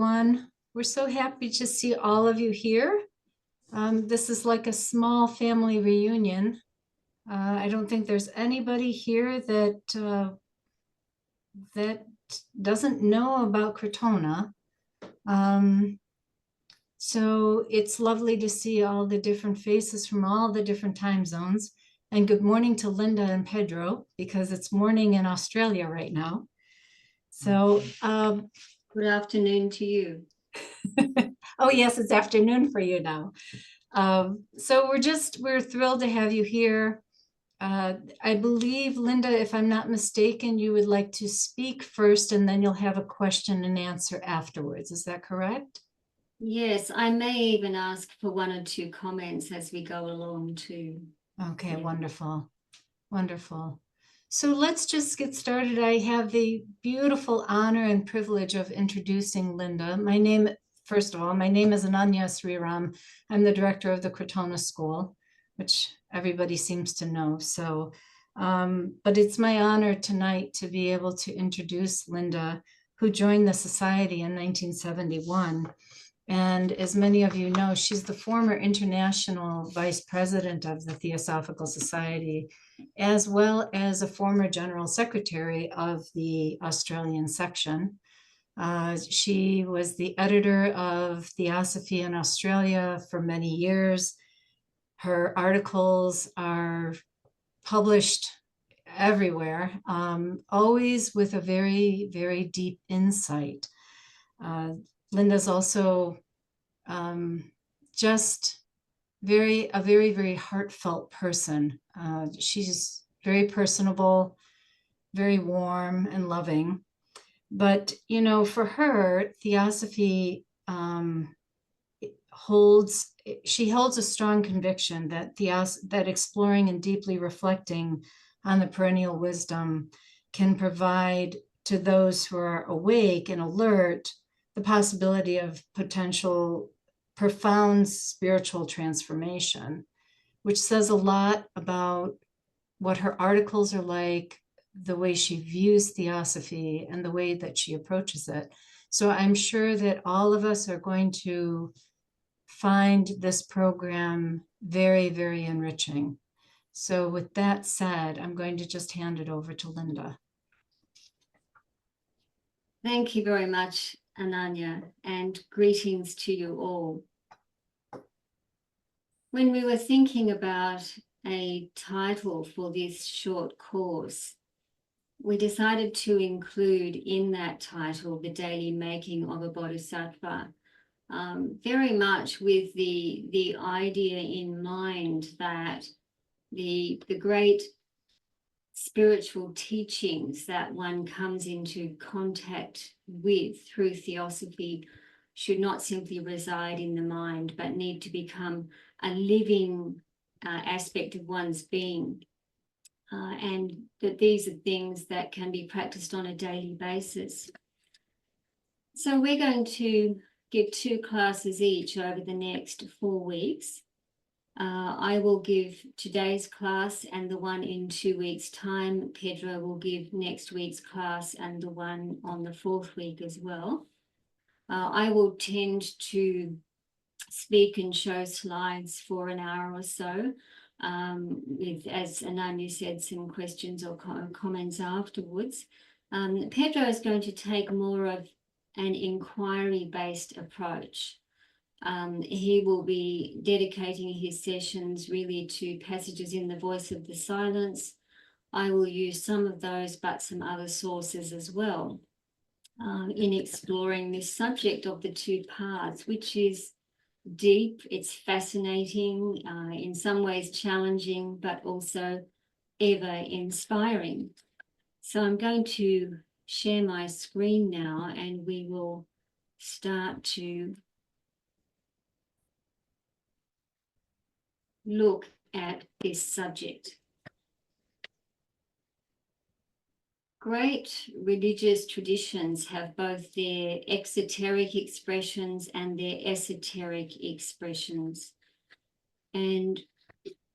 everyone. We're so happy to see all of you here. This is like a small family reunion. I don't think there's anybody here that doesn't know about Crotona. So it's lovely to see all the different faces from all the different time zones. And good morning to Linda and Pedro, because it's morning in Australia right now. So good afternoon to you. Oh yes, it's afternoon for you now. So we're thrilled to have you here. I believe, Linda, if I'm not mistaken, you would like to speak first and then you'll have a question and answer afterwards. Is that correct? Yes, I may even ask for one or two comments as we go along too. Okay, yeah. Wonderful. So let's just get started. I have the beautiful honor and privilege of introducing Linda. First of all, my name is Ananya Sriram. I'm the director of the Crotona School, which everybody seems to know. So, but it's my honor tonight to be able to introduce Linda, who joined the Society in 1971. And as many of you know, she's the former international vice president of the Theosophical Society, as well as a former general secretary of the Australian section. She was the editor of Theosophy in Australia for many years. Her articles are published everywhere, always with a very, very deep insight. Linda's also just a very, very heartfelt person. She's very personable, very warm and loving. But, you know, for her, Theosophy holds a strong conviction that exploring and deeply reflecting on the perennial wisdom can provide to those who are awake and alert the possibility of potential profound spiritual transformation, which says a lot about what her articles are like, the way she views Theosophy, and the way that she approaches it. So I'm sure that all of us are going to find this program very, very enriching. So with that said, I'm going to just hand it over to Linda. Thank you very much, Ananya, and greetings to you all. When we were thinking about a title for this short course, we decided to include in that title the daily making of a Bodhisattva, very much with the idea in mind that the great spiritual teachings that one comes into contact with through Theosophy should not simply reside in the mind, but need to become a living aspect of one's being. And that these are things that can be practiced on a daily basis. So we're going to give 2 classes each over the next 4 weeks. I will give today's class and the one in 2 weeks' time. Pedro will give next week's class and the one on the 4th week as well. I will tend to speak and show slides for an hour or so, with, as Ananya said, some questions or comments afterwards. Pedro is going to take more of an inquiry-based approach. He will be dedicating his sessions really to passages in the Voice of the Silence. I will use some of those, but some other sources as well, in exploring this subject of the 2 paths, which is deep, it's fascinating, in some ways challenging, but also ever inspiring. So I'm going to share my screen now and we will start to look at this subject. Great religious traditions have both their exoteric expressions and their esoteric expressions. And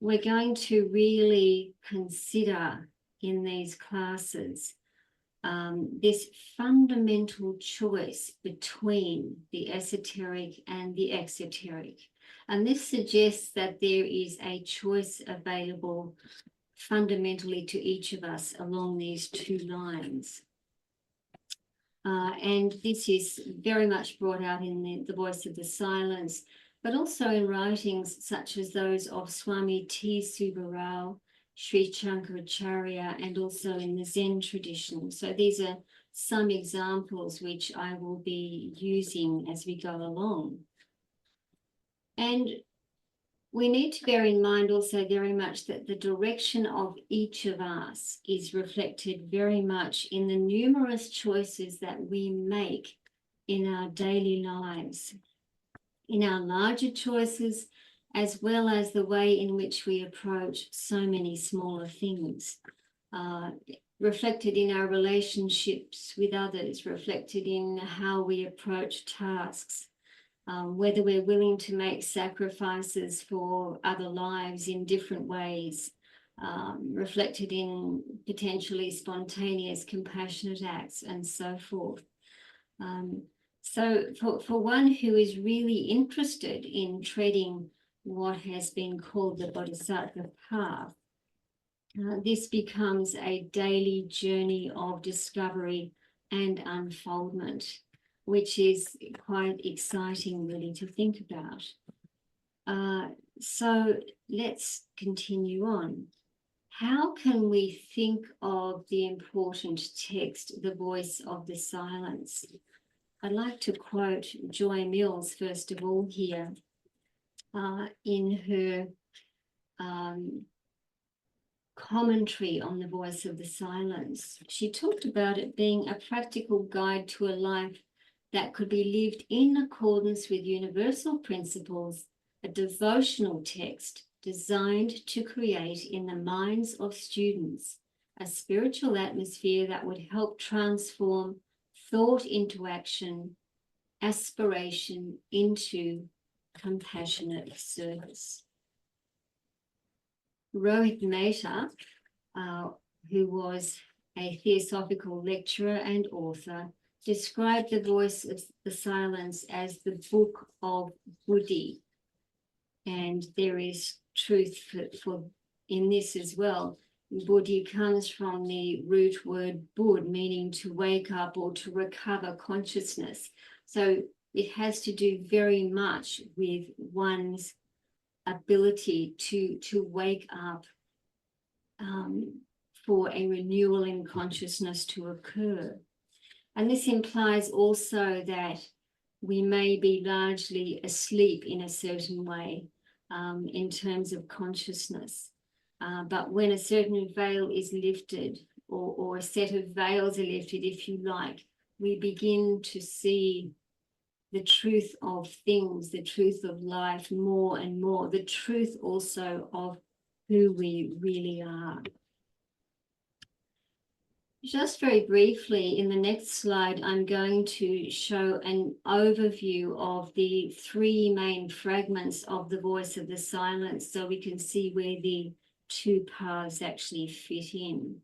we're going to really consider in these classes this fundamental choice between the esoteric and the exoteric. And this suggests that there is a choice available fundamentally to each of us along these two lines. And this is very much brought out in the Voice of the Silence, but also in writings such as those of Swami T. Subbarao, Sri Shankaracharya, and also in the Zen tradition. So these are some examples which I will be using as we go along. And we need to bear in mind also very much that the direction of each of us is reflected very much in the numerous choices that we make in our daily lives, in our larger choices, as well as the way in which we approach so many smaller things, reflected in our relationships with others, reflected in how we approach tasks, whether we're willing to make sacrifices for other lives in different ways, reflected in potentially spontaneous, compassionate acts, and so forth. So for one who is really interested in treading what has been called the Bodhisattva path, this becomes a daily journey of discovery and unfoldment, which is quite exciting really to think about. So let's continue on. How can we think of the important text, the Voice of the Silence? I'd like to quote Joy Mills, first of all, here in her commentary on the Voice of the Silence. She talked about it being a practical guide to a life that could be lived in accordance with universal principles, a devotional text designed to create in the minds of students a spiritual atmosphere that would help transform thought into action, aspiration into compassionate service. Rohit Mehta, who was a theosophical lecturer and author, described the Voice of the Silence as the book of Buddhi. And there is truth for in this as well. Buddhi comes from the root word bud, meaning to wake up or to recover consciousness. So it has to do very much with one's ability to wake up for a renewal in consciousness to occur. And this implies also that we may be largely asleep in a certain way in terms of consciousness. But when a certain veil is lifted, or a set of veils are lifted, if you like, we begin to see the truth of things, the truth of life more and more, the truth also of who we really are. Just very briefly, in the next slide, I'm going to show an overview of the three main fragments of the Voice of the Silence, so we can see where the two paths actually fit in.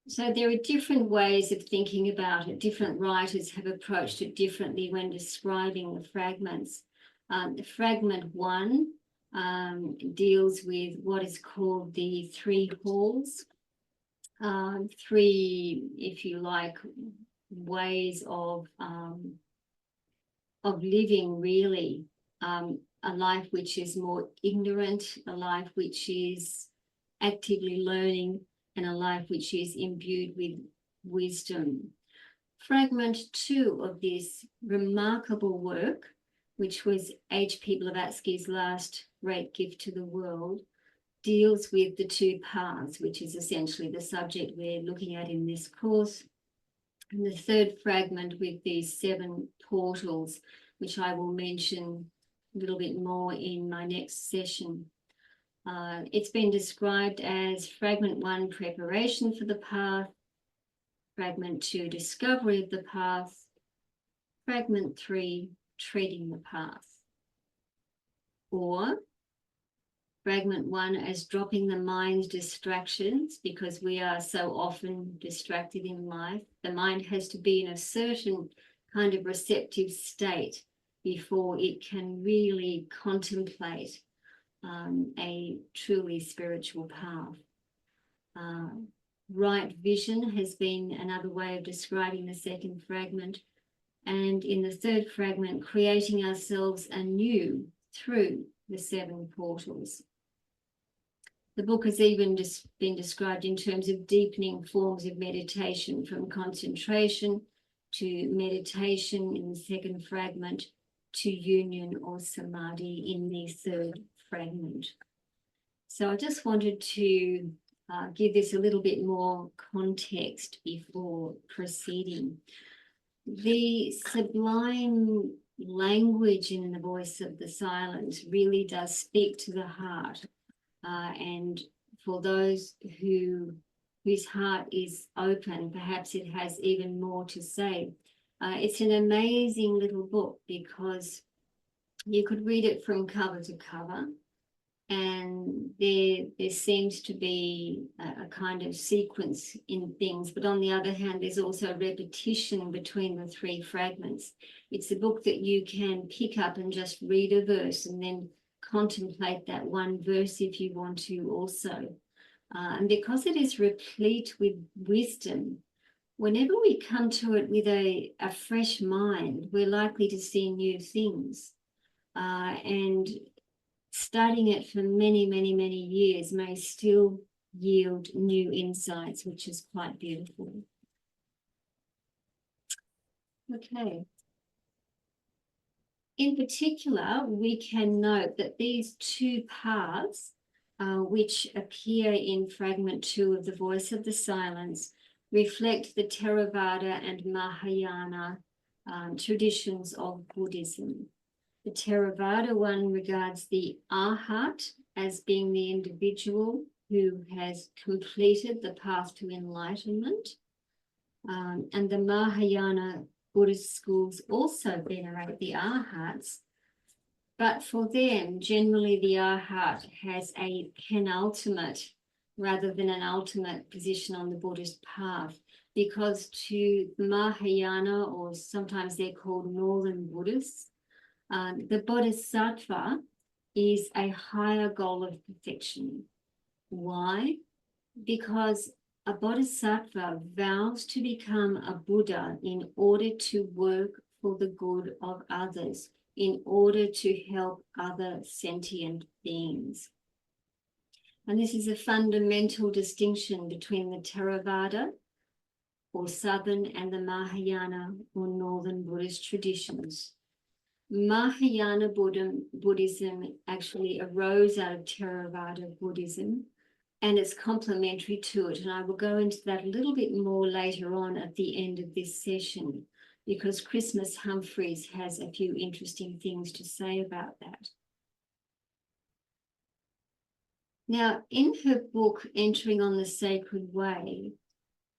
So there are different ways of thinking about it. Different writers have approached it differently when describing the fragments. Fragment 1 deals with what is called the three halls. Three, if you like, ways of living, really. A life which is more ignorant, a life which is actively learning, and a life which is imbued with wisdom. Fragment 2 of this remarkable work, which was H.P. Blavatsky's last great gift to the world, deals with the two paths, which is essentially the subject we're looking at in this course. And the third fragment with these 7 portals, which I will mention a little bit more in my next session. It's been described as fragment 1, preparation for the path, fragment 2, discovery of the path, fragment 3, treading the path, or fragment 1 as dropping the mind's distractions, because we are so often distracted in life. The mind has to be in a certain kind of receptive state before it can really contemplate a truly spiritual path. Right vision has been another way of describing the second fragment. And in the third fragment, creating ourselves anew through the 7 portals. The book has even been described in terms of deepening forms of meditation, from concentration to meditation in the second fragment to union or samadhi in the third fragment. So I just wanted to give this a little bit more context before proceeding. The sublime language in the voice of the silence really does speak to the heart. And for those whose heart is open, perhaps it has even more to say. It's an amazing little book because you could read it from cover to cover, and there seems to be a kind of sequence in things, but on the other hand, there's also repetition between the 3 fragments. It's a book that you can pick up and just read a verse and then contemplate that one verse if you want to also. And because it is replete with wisdom, whenever we come to it with a fresh mind, we're likely to see new things. And studying it for many, many, many years may still yield new insights, which is quite beautiful. Okay. In particular, we can note that these 2 paths, which appear in fragment 2 of the Voice of the Silence, reflect the Theravada and Mahayana traditions of Buddhism. The Theravada one regards the Arhat as being the individual who has completed the path to enlightenment. And the Mahayana Buddhist schools also venerate the Arhats, but for them, generally the Arhat has a penultimate rather than an ultimate position on the Buddhist path, because to Mahayana, or sometimes they're called Northern Buddhists, the Bodhisattva is a higher goal of perfection. Why? Because a Bodhisattva vows to become a Buddha in order to work for the good of others, in order to help other sentient beings. And this is a fundamental distinction between the Theravada, or Southern, and the Mahayana, or Northern Buddhist traditions. Mahayana Buddhism actually arose out of Theravada Buddhism, and it's complementary to it. And I will go into that a little bit more later on at the end of this session, because Christmas Humphreys has a few interesting things to say about that. Now, in her book, Entering on the Sacred Way,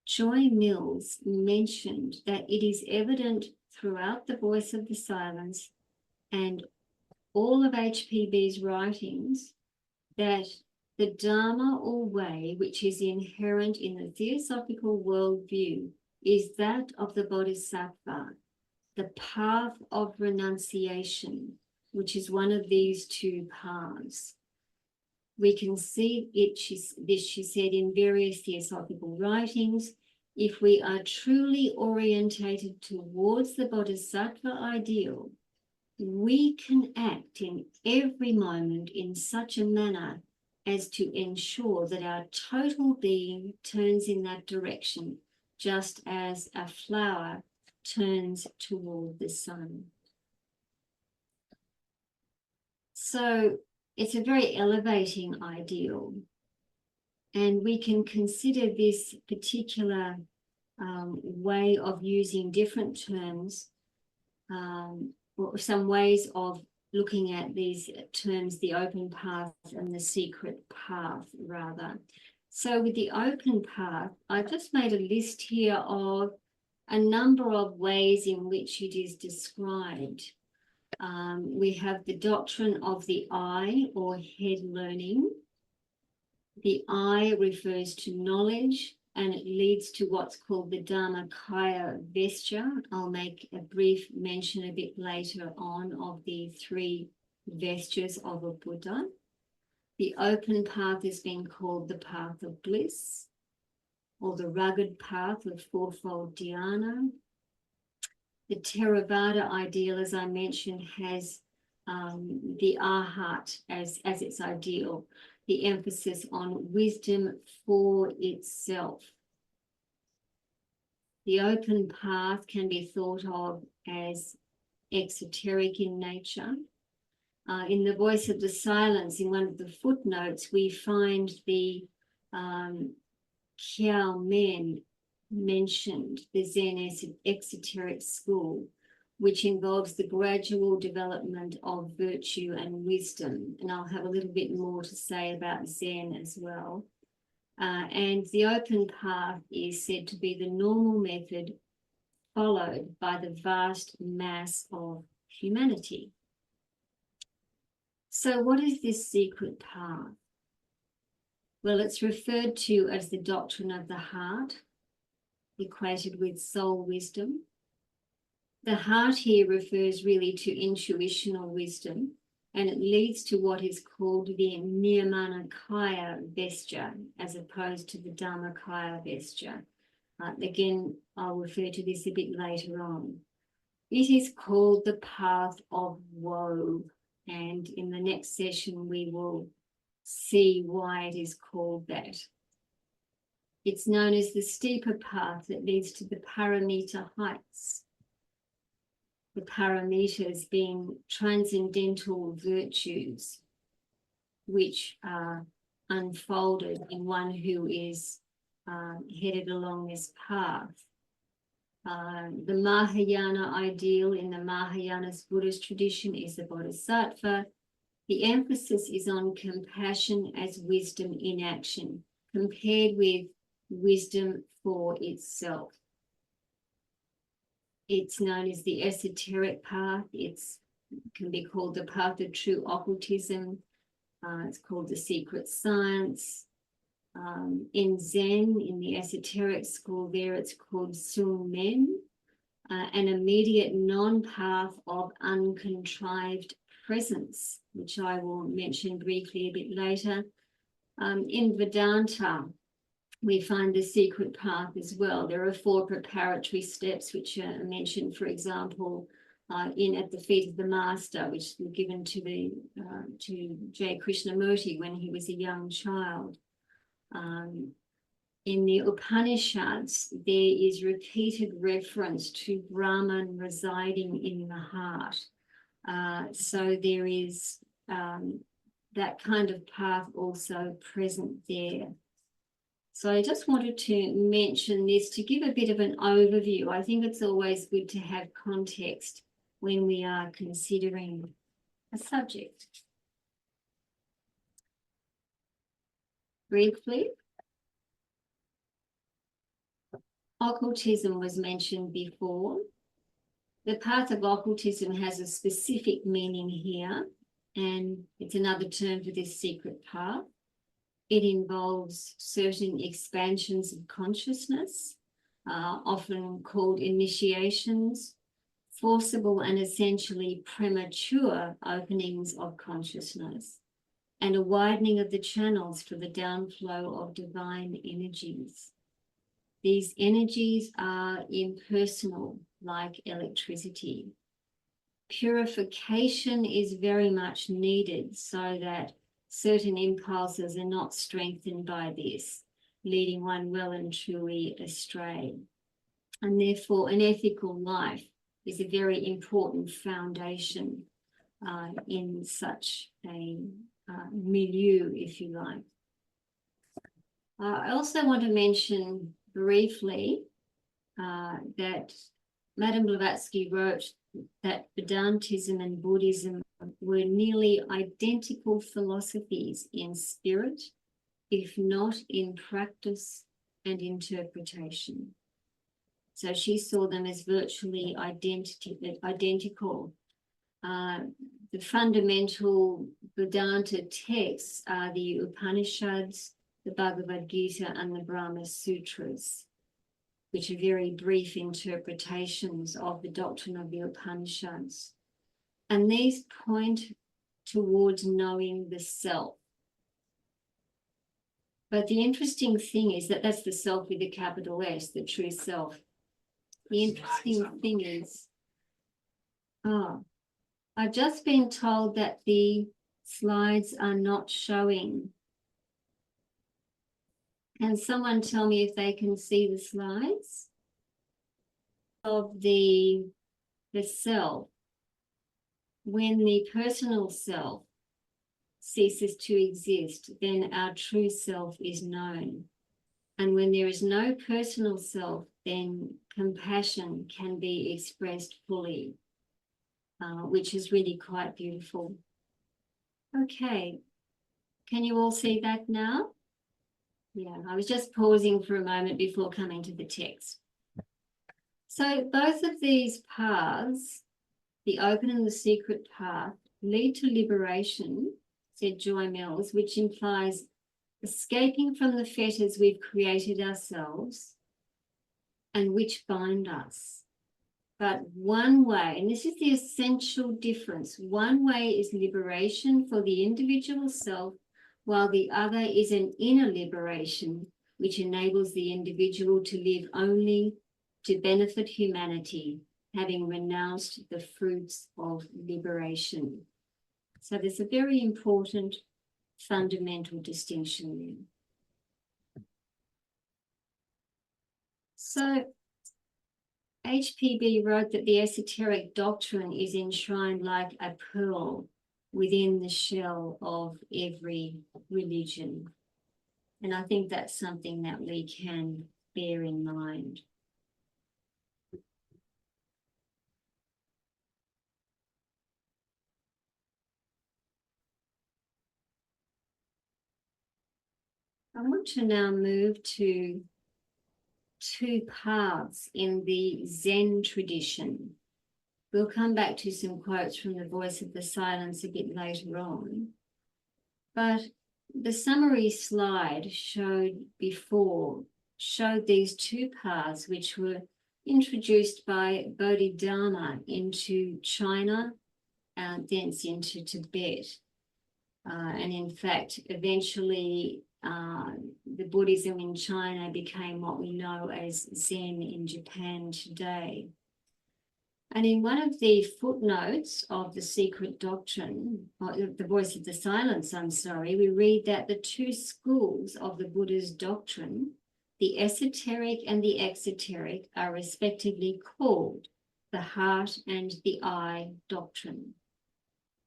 Joy Mills mentioned that it is evident throughout the Voice of the Silence and all of HPB's writings that the Dharma or way, which is inherent in the theosophical worldview, is that of the Bodhisattva, the path of renunciation, which is one of these 2 paths. We can see it, she said, in various theosophical writings. If we are truly orientated towards the Bodhisattva ideal, we can act in every moment in such a manner as to ensure that our total being turns in that direction, just as a flower turns toward the sun. So it's a very elevating ideal, and we can consider this particular way of using different terms, or some ways of looking at these terms, the open path and the secret path, rather. So with the open path, I've just made a list here of a number of ways in which it is described. We have the doctrine of the eye or head learning. The eye refers to knowledge, and it leads to what's called the Dharmakaya vesture. I'll make a brief mention a bit later on of the 3 vestures of a Buddha. The open path has been called the path of bliss, or the rugged path of fourfold dhyana. The Theravada ideal, as I mentioned, has the Arhat as its ideal, the emphasis on wisdom for itself. The open path can be thought of as exoteric in nature. In the Voice of the Silence, in one of the footnotes, we find the Kiao Men mentioned, the Zen exoteric school, which involves the gradual development of virtue and wisdom. And I'll have a little bit more to say about Zen as well. And the open path is said to be the normal method followed by the vast mass of humanity. So what is this secret path? Well, it's referred to as the doctrine of the heart, equated with soul wisdom. The heart here refers really to intuitional wisdom, and it leads to what is called the Nirmanakaya vesture, as opposed to the Dharmakaya vesture. Again, I'll refer to this a bit later on. It is called the path of woe, and in the next session we will see why it is called that. It's known as the steeper path that leads to the paramita heights. The paramitas being transcendental virtues, which are unfolded in one who is headed along this path. The Mahayana ideal in the Mahayana Buddhist tradition is the Bodhisattva. The emphasis is on compassion as wisdom in action, compared with wisdom for itself. It's known as the esoteric path. It can be called the path of true occultism. It's called the secret science. In Zen, in the esoteric school there, it's called Sun Men, an immediate non-path of uncontrived presence, which I will mention briefly a bit later. In Vedanta, we find the secret path as well. There are 4 preparatory steps which are mentioned, for example, At the Feet of the Master, which were given to J. Krishnamurti when he was a young child. In the Upanishads, there is repeated reference to Brahman residing in the heart. So there is that kind of path also present there. So I just wanted to mention this to give a bit of an overview. I think it's always good to have context when we are considering a subject. Briefly, occultism was mentioned before. The path of occultism has a specific meaning here, and it's another term for this secret path. It involves certain expansions of consciousness, often called initiations, forcible and essentially premature openings of consciousness, and a widening of the channels for the downflow of divine energies. These energies are impersonal, like electricity. Purification is very much needed so that certain impulses are not strengthened by this, leading one well and truly astray. And therefore, an ethical life is a very important foundation in such a milieu, if you like. I also want to mention briefly that Madame Blavatsky wrote that Vedantism and Buddhism were nearly identical philosophies in spirit, if not in practice and interpretation. So she saw them as virtually identical. The fundamental Vedanta texts are the Upanishads, the Bhagavad Gita, and the Brahma Sutras, which are very brief interpretations of the doctrine of the Upanishads. And these point towards knowing the self. But the interesting thing is that that's the self with a capital S, the true self. The interesting thing is, I've just been told that the slides are not showing. Can someone tell me if they can see the slides of the self? When the personal self ceases to exist, then our true self is known. And when there is no personal self, then compassion can be expressed fully, which is really quite beautiful. Okay, can you all see that now? Yeah, I was just pausing for a moment before coming to the text. So both of these paths, the open and the secret path, lead to liberation, said Joy Mills, which implies escaping from the fetters we've created ourselves and which bind us. But one way, and this is the essential difference, one way is liberation for the individual self, while the other is an inner liberation, which enables the individual to live only to benefit humanity, having renounced the fruits of liberation. So there's a very important fundamental distinction there. So HPB wrote that the esoteric doctrine is enshrined like a pearl within the shell of every religion. And I think that's something that we can bear in mind. I want to now move to two paths in the Zen tradition. We'll come back to some quotes from the Voice of the Silence a bit later on. But the summary slide showed these two paths which were introduced by Bodhidharma into China and thence into Tibet. And in fact, eventually the Buddhism in China became what we know as Zen in Japan today. And in one of the footnotes of the Secret Doctrine, or the Voice of the Silence, we read that the two schools of the Buddha's doctrine, the esoteric and the exoteric, are respectively called the heart and the eye doctrine.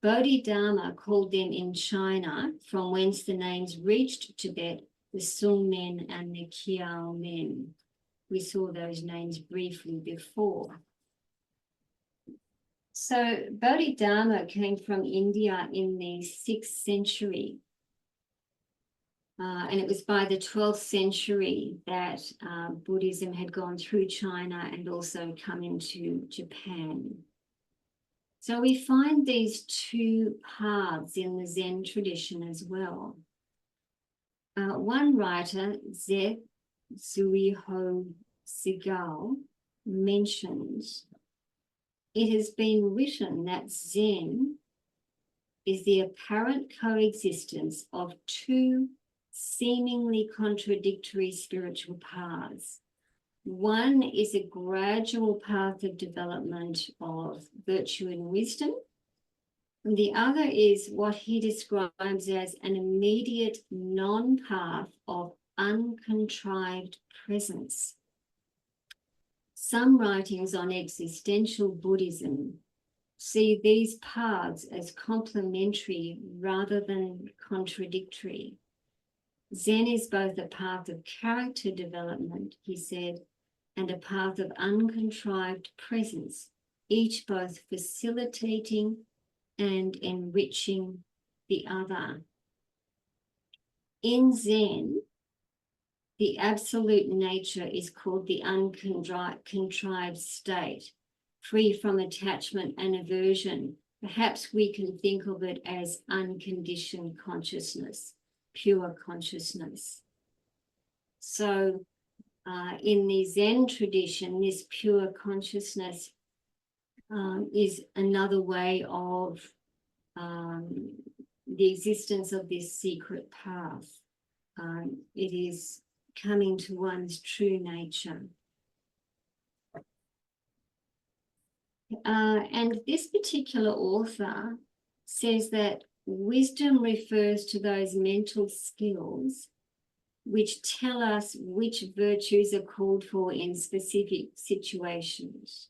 Bodhidharma called them in China, from whence the names reached Tibet, the Sung men and the Kiao men. We saw those names briefly before. So Bodhidharma came from India in the 6th century. And it was by the 12th century that Buddhism had gone through China and also come into Japan. So we find these two paths in the Zen tradition as well. One writer, Ze Zuiho Sigal, mentions, it has been written that Zen is the apparent coexistence of two seemingly contradictory spiritual paths. One is a gradual path of development of virtue and wisdom. And the other is what he describes as an immediate non-path of uncontrived presence. Some writings on existential Buddhism see these paths as complementary rather than contradictory. Zen is both a path of character development, he said, and a path of uncontrived presence, each both facilitating and enriching the other. In Zen, the absolute nature is called the uncontrived state, free from attachment and aversion, perhaps we can think of it as unconditioned consciousness, pure consciousness. So in the Zen tradition, this pure consciousness is another way of the existence of this secret path. It is coming to one's true nature. And this particular author says that wisdom refers to those mental skills which tell us which virtues are called for in specific situations.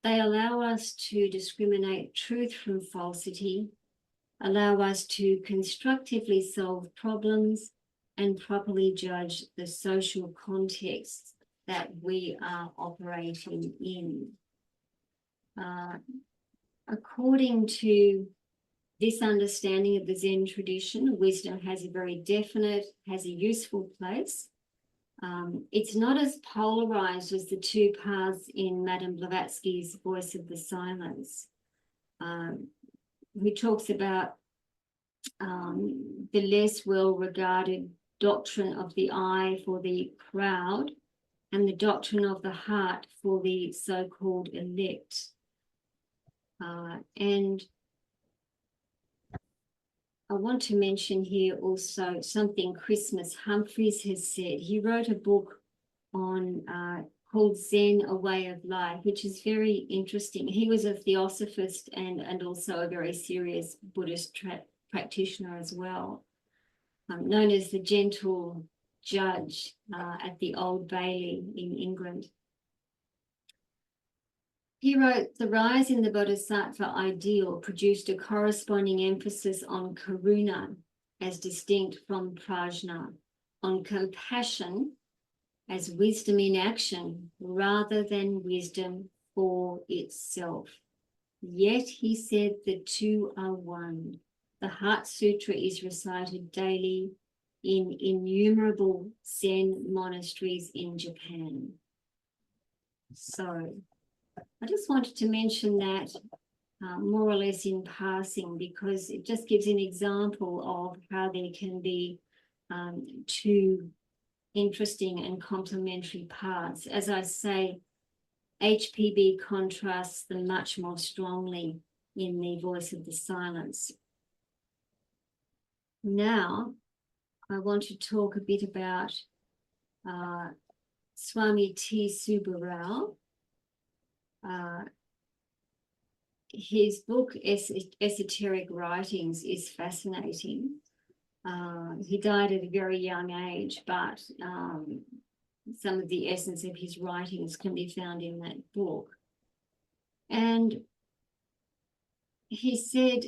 They allow us to discriminate truth from falsity, allow us to constructively solve problems, and properly judge the social context that we are operating in. According to this understanding of the Zen tradition, wisdom has a very definite, has a useful place. It's not as polarized as the two paths in Madame Blavatsky's Voice of the Silence, who talks about the less well-regarded doctrine of the eye for the crowd and the doctrine of the heart for the so-called elect. And I want to mention here also something Christmas Humphreys has said. He wrote a book on called Zen, A Way of Life, which is very interesting. He was a theosophist and also a very serious Buddhist practitioner as well, known as the gentle judge at the Old Bailey in England. He wrote, the rise in the Bodhisattva ideal produced a corresponding emphasis on karuna as distinct from prajna, on compassion as wisdom in action rather than wisdom for itself. Yet, he said, the two are one. The Heart Sutra is recited daily in innumerable Zen monasteries in Japan. So, I just wanted to mention that more or less in passing, because it just gives an example of how there can be two interesting and complementary paths. As I say, HPB contrasts them much more strongly in the Voice of the Silence. Now, I want to talk a bit about Swami T. Subbarao. His book, Esoteric Writings, is fascinating. He died at a very young age, but some of the essence of his writings can be found in that book. And he said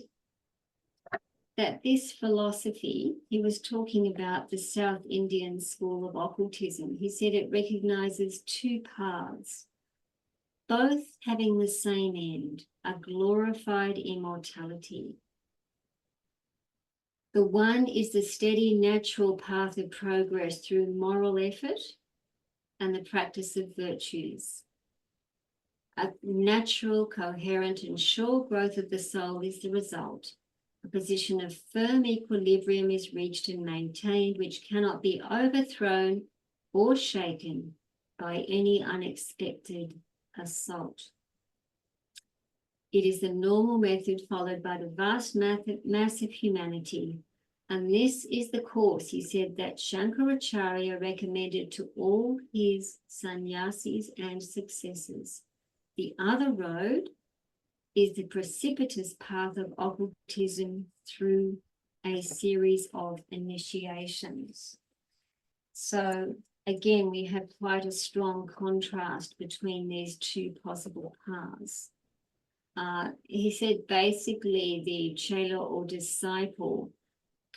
that this philosophy, he was talking about the South Indian school of occultism. He said it recognizes two paths, both having the same end, a glorified immortality. The one is the steady, natural path of progress through moral effort and the practice of virtues. A natural, coherent, and sure growth of the soul is the result. A position of firm equilibrium is reached and maintained, which cannot be overthrown or shaken by any unexpected assault. It is the normal method followed by the vast mass of humanity. And this is the course, he said, that Shankaracharya recommended to all his sannyasis and successors. The other road is the precipitous path of occultism through a series of initiations. So again, we have quite a strong contrast between these two possible paths. He said basically the chela or disciple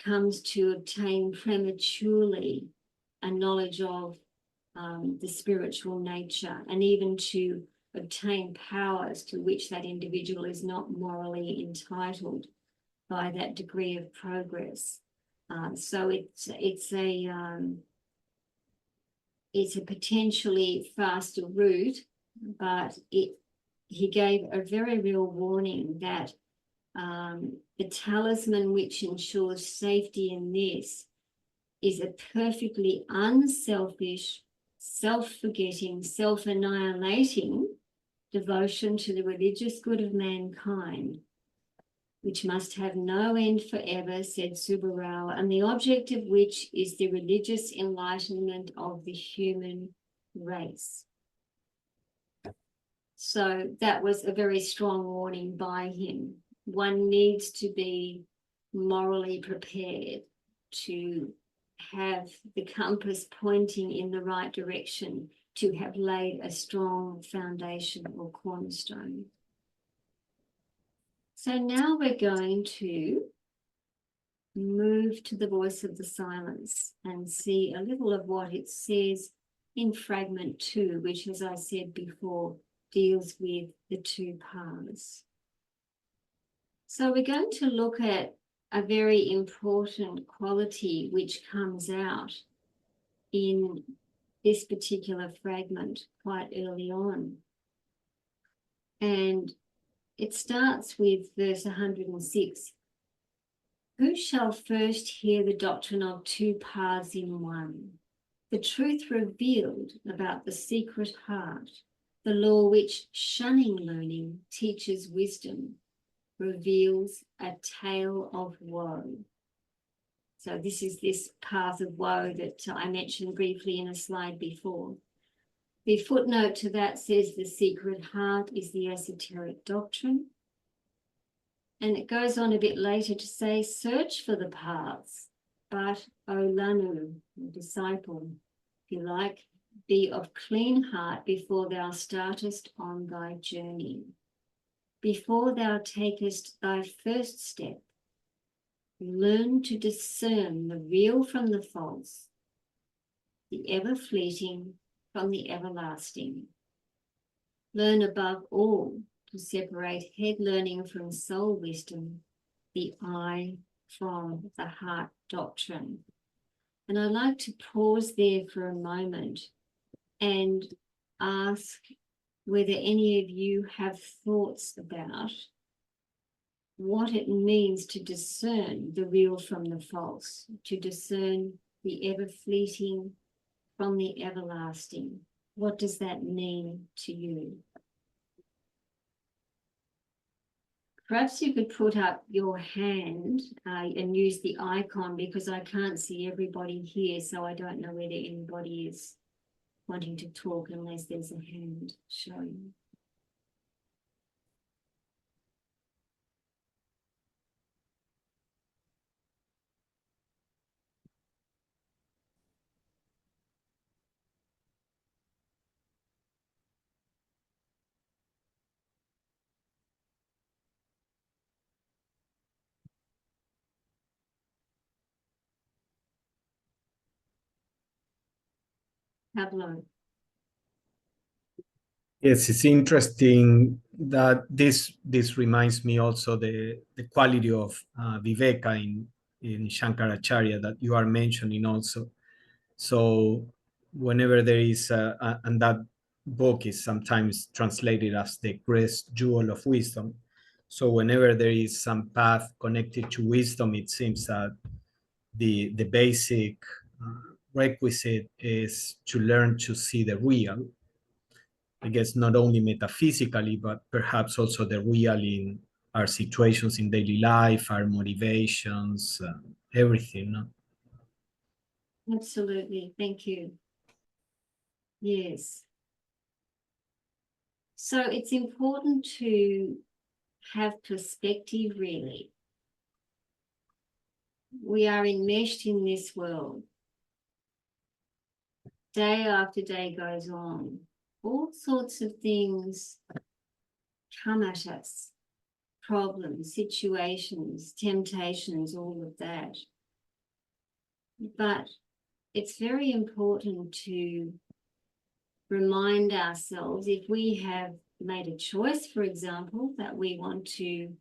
comes to obtain prematurely a knowledge of the spiritual nature, and even to obtain powers to which that individual is not morally entitled by that degree of progress. So it's a potentially faster route, but he gave a very real warning that the talisman which ensures safety in this is a perfectly unselfish, self-forgetting, self-annihilating devotion to the religious good of mankind, which must have no end forever, said Subarao, and the object of which is the religious enlightenment of the human race. So that was a very strong warning by him. One needs to be morally prepared to have the compass pointing in the right direction, to have laid a strong foundation or cornerstone. So now we're going to move to the voice of the silence and see a little of what it says in fragment 2, which, as I said before, deals with the 2 paths. So we're going to look at a very important quality which comes out in this particular fragment quite early on. And it starts with verse 106. Who shall first hear the doctrine of 2 paths in one? The truth revealed about the secret heart, the law which, shunning learning, teaches wisdom, reveals a tale of woe. So this is this path of woe that I mentioned briefly in a slide before. The footnote to that says the secret heart is the esoteric doctrine. And it goes on a bit later to say, search for the paths, but O Lanu, the disciple, if you like, be of clean heart before thou startest on thy journey. Before thou takest thy first step, learn to discern the real from the false, the ever-fleeting from the everlasting. Learn above all to separate head learning from soul wisdom, the I from the heart doctrine. And I'd like to pause there for a moment and ask whether any of you have thoughts about what it means to discern the real from the false, to discern the ever-fleeting from the everlasting. What does that mean to you? Perhaps you could put up your hand and use the icon, because I can't see everybody here, so I don't know whether anybody is wanting to talk unless there's a hand showing. Pablo. Yes, it's interesting that this reminds me also the quality of Viveka in Shankaracharya that you are mentioning also. So whenever there is, and that book is sometimes translated as the great jewel of wisdom. So whenever there is some path connected to wisdom, it seems that the basic requisite is to learn to see the real. I guess not only metaphysically, but perhaps also the real in our situations in daily life, our motivations, everything. No? Absolutely, thank you. Yes. So it's important to have perspective, really. We are enmeshed in this world. Day after day goes on. All sorts of things come at us. Problems, situations, temptations, all of that. But it's very important to remind ourselves, if we have made a choice, for example, that we want to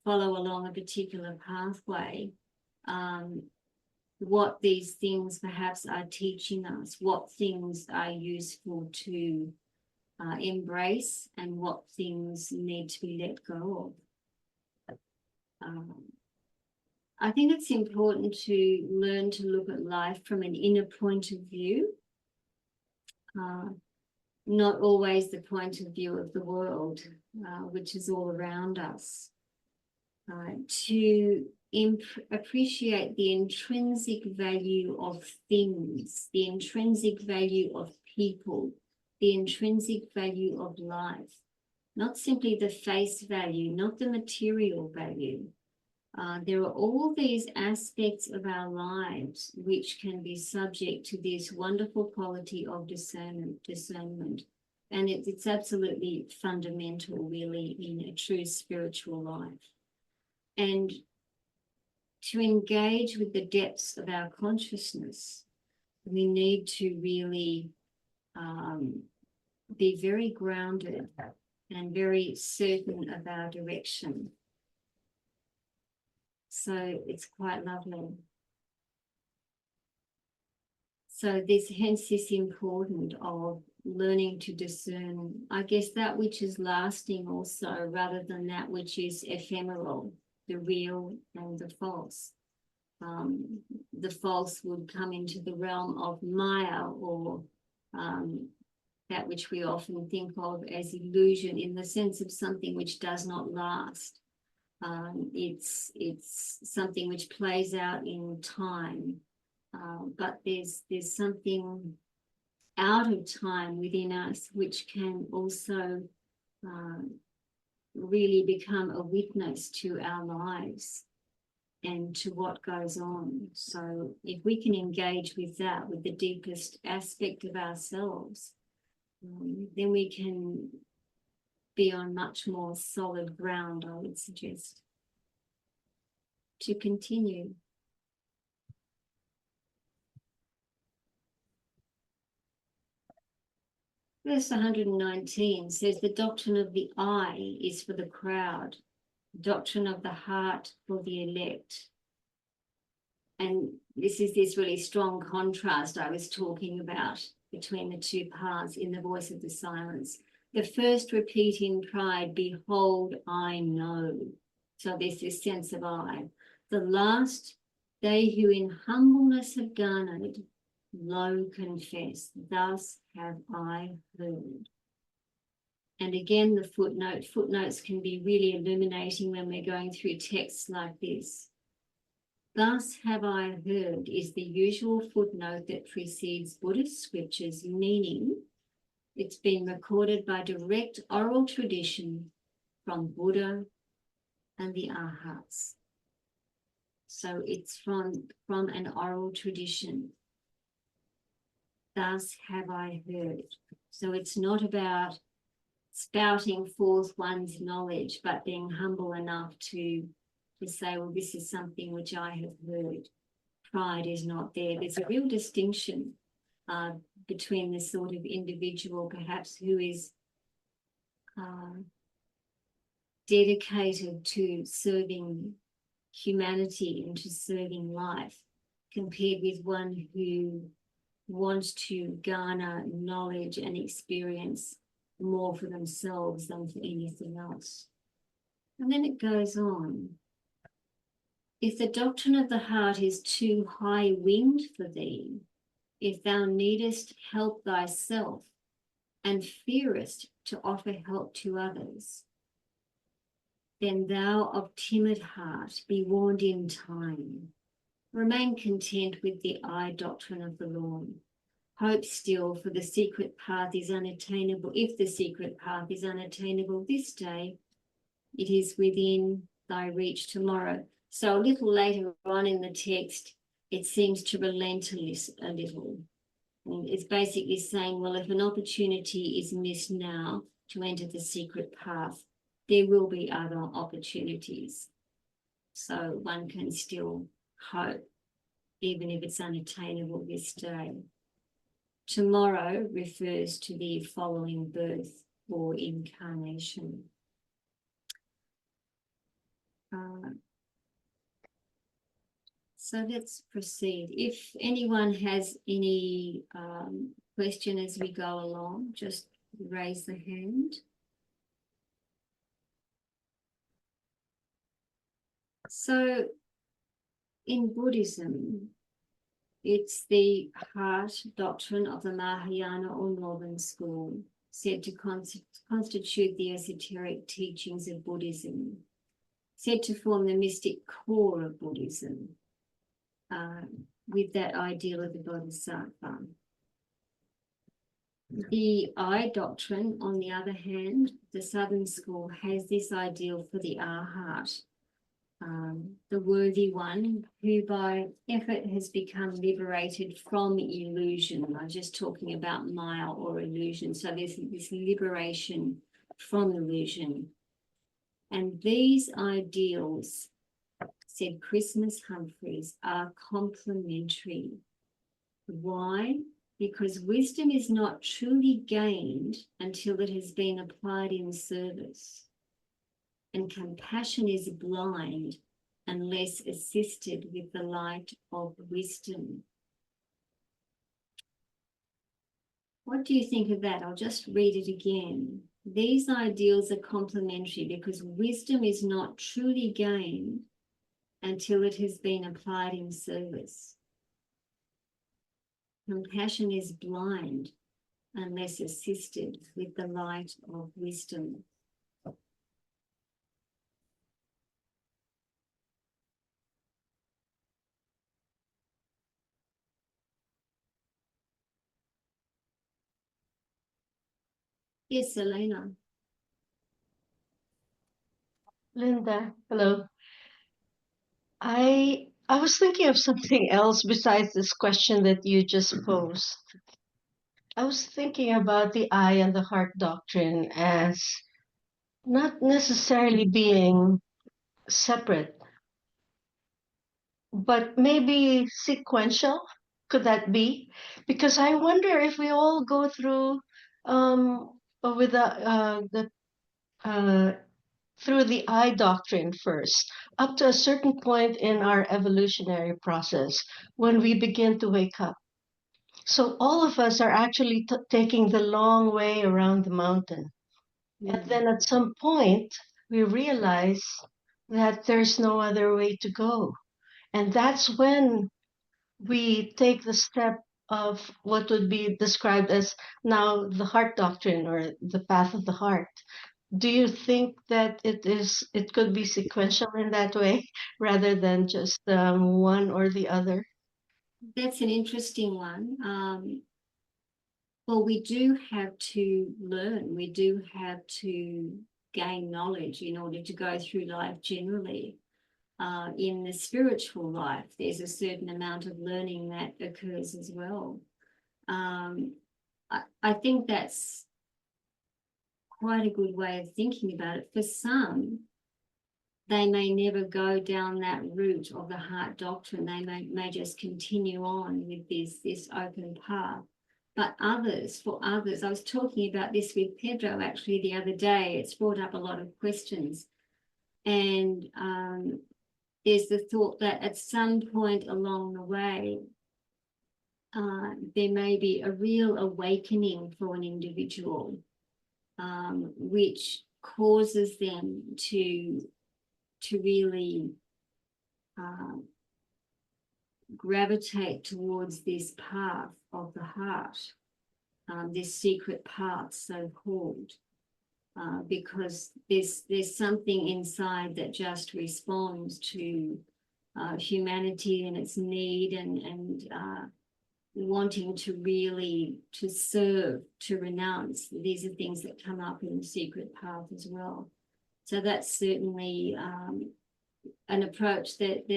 follow along a particular pathway, what these things perhaps are teaching us, what things are useful to embrace and what things need to be let go of. I think it's important to learn to look at life from an inner point of view, not always the point of view of the world, which is all around us. To appreciate the intrinsic value of things, the intrinsic value of people, the intrinsic value of life, not simply the face value, not the material value. There are all these aspects of our lives which can be subject to this wonderful quality of discernment. And it's absolutely fundamental, really, in a true spiritual life. And to engage with the depths of our consciousness, we need to really be very grounded and very certain of our direction. So it's quite lovely. So hence this importance of learning to discern, I guess, that which is lasting also, rather than that which is ephemeral, the real and the false. The false would come into the realm of Maya, or that which we often think of as illusion, in the sense of something which does not last. It's something which plays out in time, but there's something out of time within us which can also really become a witness to our lives and to what goes on. So if we can engage with that, with the deepest aspect of ourselves, then we can be on much more solid ground, I would suggest. To continue. Verse 119 says, the doctrine of the eye is for the crowd, doctrine of the heart for the elect. And this is this really strong contrast I was talking about between the two paths in the voice of the silence. The first repeat in pride, behold, I know. So there's this sense of I. The last, they who in humbleness have garnered, lo, confess, thus have I heard. And again, the footnotes can be really illuminating when we're going through texts like this. Thus have I heard is the usual footnote that precedes Buddhist scriptures, meaning it's been recorded by direct oral tradition from Buddha and the Arhats. So it's from an oral tradition. Thus have I heard. So it's not about spouting forth one's knowledge, but being humble enough to say, well, this is something which I have heard. Pride is not there. There's a real distinction between this sort of individual, perhaps, who is dedicated to serving humanity and to serving life, compared with one who wants to garner knowledge and experience more for themselves than for anything else. And then it goes on. If the doctrine of the heart is too high-winged for thee, if thou needest help thyself and fearest to offer help to others, then thou of timid heart be warned in time. Remain content with the eye doctrine of the Lord. Hope still, for the secret path is unattainable. If the secret path is unattainable this day, it is within thy reach tomorrow. So a little later on in the text, it seems to relent a little. And it's basically saying, well, if an opportunity is missed now to enter the secret path, there will be other opportunities. So one can still hope, even if it's unattainable this day. Tomorrow refers to the following birth or incarnation. So let's proceed. If anyone has any question as we go along, just raise the hand. So in Buddhism, it's the heart doctrine of the Mahayana or Northern School, said to constitute the esoteric teachings of Buddhism, said to form the mystic core of Buddhism, with that ideal of the Bodhisattva. The I doctrine, on the other hand, the Southern School, has this ideal for the Arhat, the worthy one who by effort has become liberated from illusion. I'm just talking about Maya or illusion. So there's this liberation from illusion. And these ideals, said Christmas Humphreys, are complementary. Why? Because wisdom is not truly gained until it has been applied in service. And compassion is blind unless assisted with the light of wisdom. What do you think of that? I'll just read it again. These ideals are complementary because wisdom is not truly gained until it has been applied in service. Compassion is blind unless assisted with the light of wisdom. Yes, Elena. Linda, hello. I was thinking of something else besides this question that you just posed. I was thinking about the I and the heart doctrine as not necessarily being separate, but maybe sequential. Could that be? Because I wonder if we all go through with the through the I doctrine first, up to a certain point in our evolutionary process when we begin to wake up. So all of us are actually taking the long way around the mountain. And then at some point, we realize that there's no other way to go. And that's when we take the step of what would be described as now the heart doctrine or the path of the heart. Do you think that it could be sequential in that way rather than just one or the other? That's an interesting one. Well, we do have to learn. We do have to gain knowledge in order to go through life generally. In the spiritual life, there's a certain amount of learning that occurs as well. I think that's quite a good way of thinking about it. For some, they may never go down that route of the heart doctrine. They may just continue on with this open path. But for others, I was talking about this with Pedro actually the other day. It's brought up a lot of questions. And there's the thought that at some point along the way, there may be a real awakening for an individual, which causes them to really gravitate towards this path of the heart, this secret path, so-called, because there's something inside that just responds to humanity and its need and wanting to really to serve, to renounce. These are things that come up in the secret path as well. So that's certainly an approach that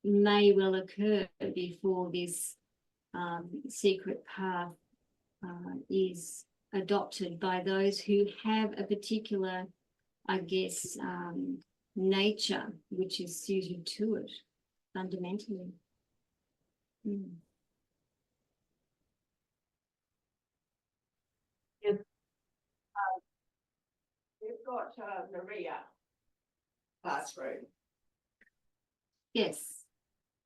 may well occur before this secret path is adopted by those who have a particular, I guess, nature which is suited to it fundamentally. We've got Maria classroom. Yes.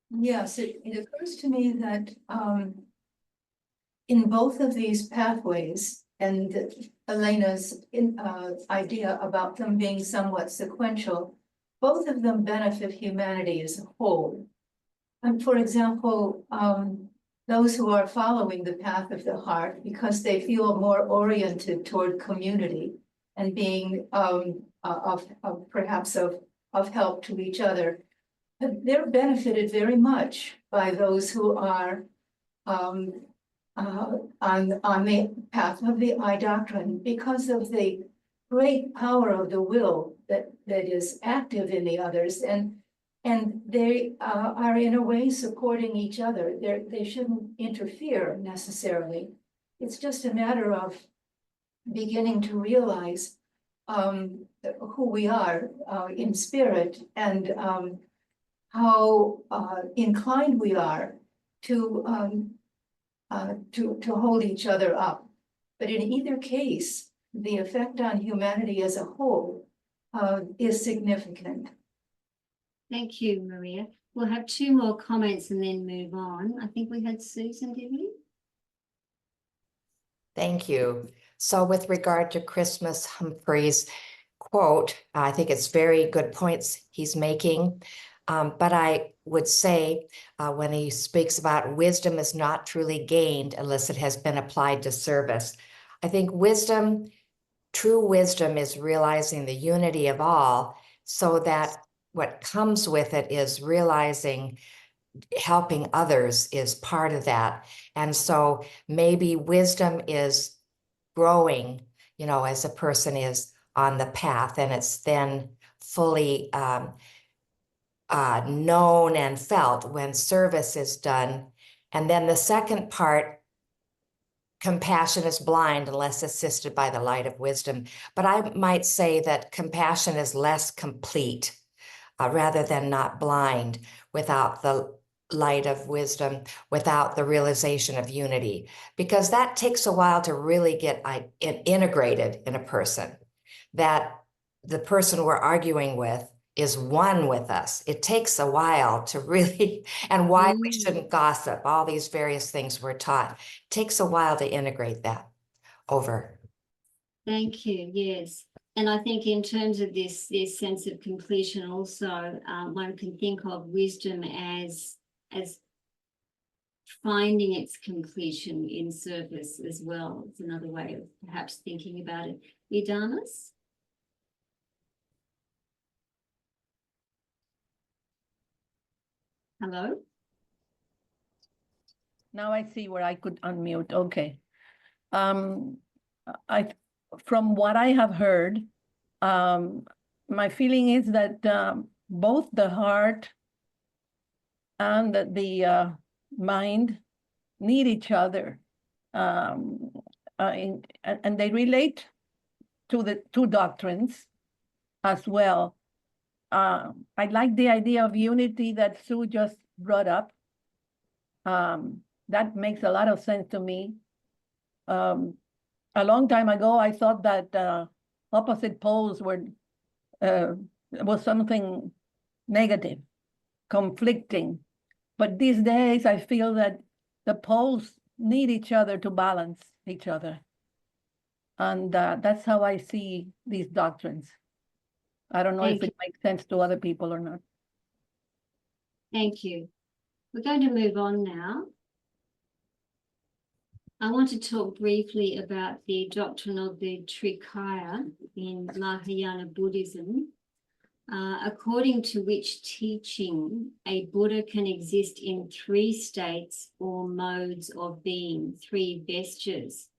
Yes, it occurs to me that in both of these pathways, and Elena's idea about them being somewhat sequential, both of them benefit humanity as a whole. And for example, those who are following the path of the heart because they feel more oriented toward community and being perhaps of help to each other, they're benefited very much by those who are on the path of the I doctrine because of the great power of the will that is active in the others, and they are in a way supporting each other. They shouldn't interfere necessarily. It's just a matter of beginning to realize who we are in spirit and how inclined we are to hold each other up. But in either case, the effect on humanity as a whole is significant. Thank you, Maria. We'll have two more comments and then move on. I think we had Susan, did we? Thank you. So with regard to Christmas Humphrey's quote, I think it's very good points he's making. But I would say when he speaks about wisdom is not truly gained unless it has been applied to service. I think wisdom, true wisdom is realizing the unity of all, so that what comes with it is realizing helping others is part of that. And so maybe wisdom is growing, as a person is on the path, and it's then fully known and felt when service is done. And then the second part, compassion is blind unless assisted by the light of wisdom. But I might say that compassion is less complete rather than not blind without the light of wisdom, without the realization of unity, because that takes a while to really get integrated in a person, that the person we're arguing with is one with us. It takes a while to really, and why we shouldn't gossip, all these various things we're taught. It takes a while to integrate that over. Thank you, yes. And I think in terms of this sense of completion also, one can think of wisdom as finding its completion in service as well. It's another way of perhaps thinking about it. Idamas? Hello? Now I see where I could unmute. Okay. From what I have heard, my feeling is that both the heart and the mind need each other, and they relate to the two doctrines as well. I like the idea of unity that Sue just brought up. That makes a lot of sense to me. A long time ago, I thought that opposite poles was something negative, conflicting. But these days, I feel that the poles need each other to balance each other. And that's how I see these doctrines. I don't know if it makes sense to other people or not. Thank you. We're going to move on now. I want to talk briefly about the doctrine of the Trikaya in Mahayana Buddhism, according to which teaching a Buddha can exist in three states or modes of being, three vestures.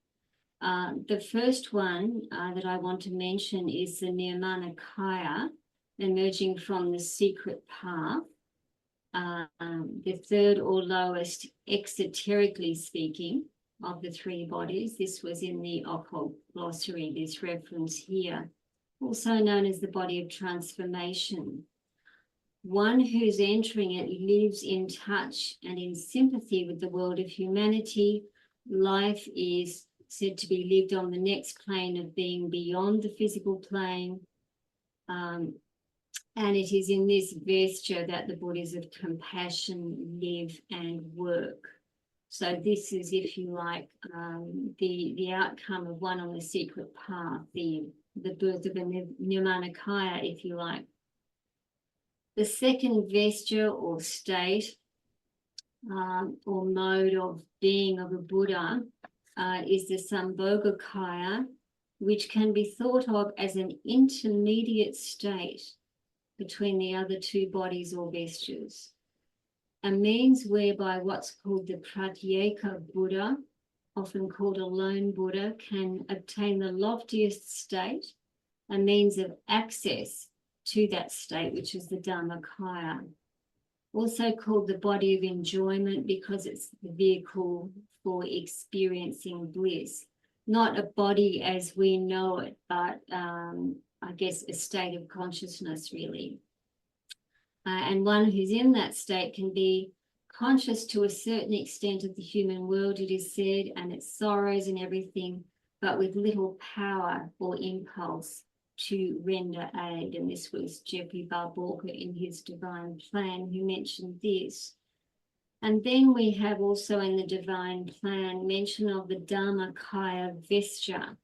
The first one that I want to mention is the Nirmanakaya, emerging from the secret path. The third or lowest, exoterically speaking, of the three bodies. This was in the occult glossary, this reference here, also known as the body of transformation. One who's entering it lives in touch and in sympathy with the world of humanity. Life is said to be lived on the next plane of being beyond the physical plane. And it is in this vesture that the Buddhas of compassion live and work. So this is, if you like, the outcome of one on the secret path, the birth of a Nirmanakaya, if you like. The second vesture or state or mode of being of a Buddha is the Sambhogakaya, which can be thought of as an intermediate state between the other two bodies or vestures, a means whereby what's called the Pratyeka Buddha, often called a lone Buddha, can obtain the loftiest state, a means of access to that state, which is the Dharmakaya. Also called the body of enjoyment because it's the vehicle for experiencing bliss. Not a body as we know it, but I guess a state of consciousness, really. And one who's in that state can be conscious to a certain extent of the human world, it is said, and its sorrows and everything, but with little power or impulse to render aid. And this was Jeffrey Barborka in his Divine Plan who mentioned this. And then we have also in the Divine Plan mention of the Dharmakaya vesture,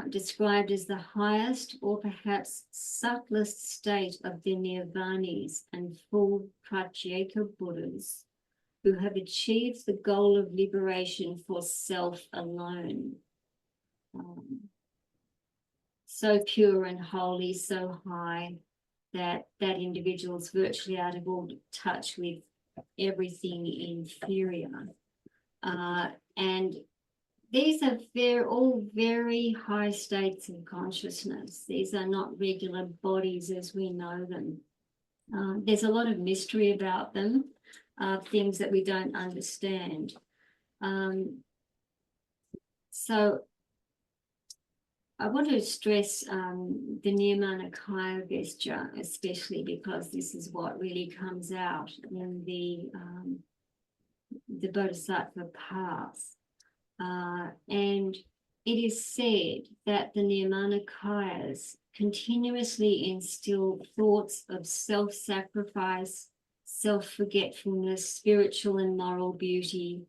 described as the highest or perhaps subtlest state of the Nirvanis and full Pratyeka Buddhas who have achieved the goal of liberation for self alone. So pure and holy, so high that that individual is virtually out of all touch with everything inferior. And these are all very high states of consciousness. These are not regular bodies as we know them. There's a lot of mystery about them, things that we don't understand. So I want to stress the Nirmanakaya vesture, especially because this is what really comes out in the Bodhisattva path. And it is said that the Nirmanakayas continuously instill thoughts of self-sacrifice, self-forgetfulness, spiritual and moral beauty,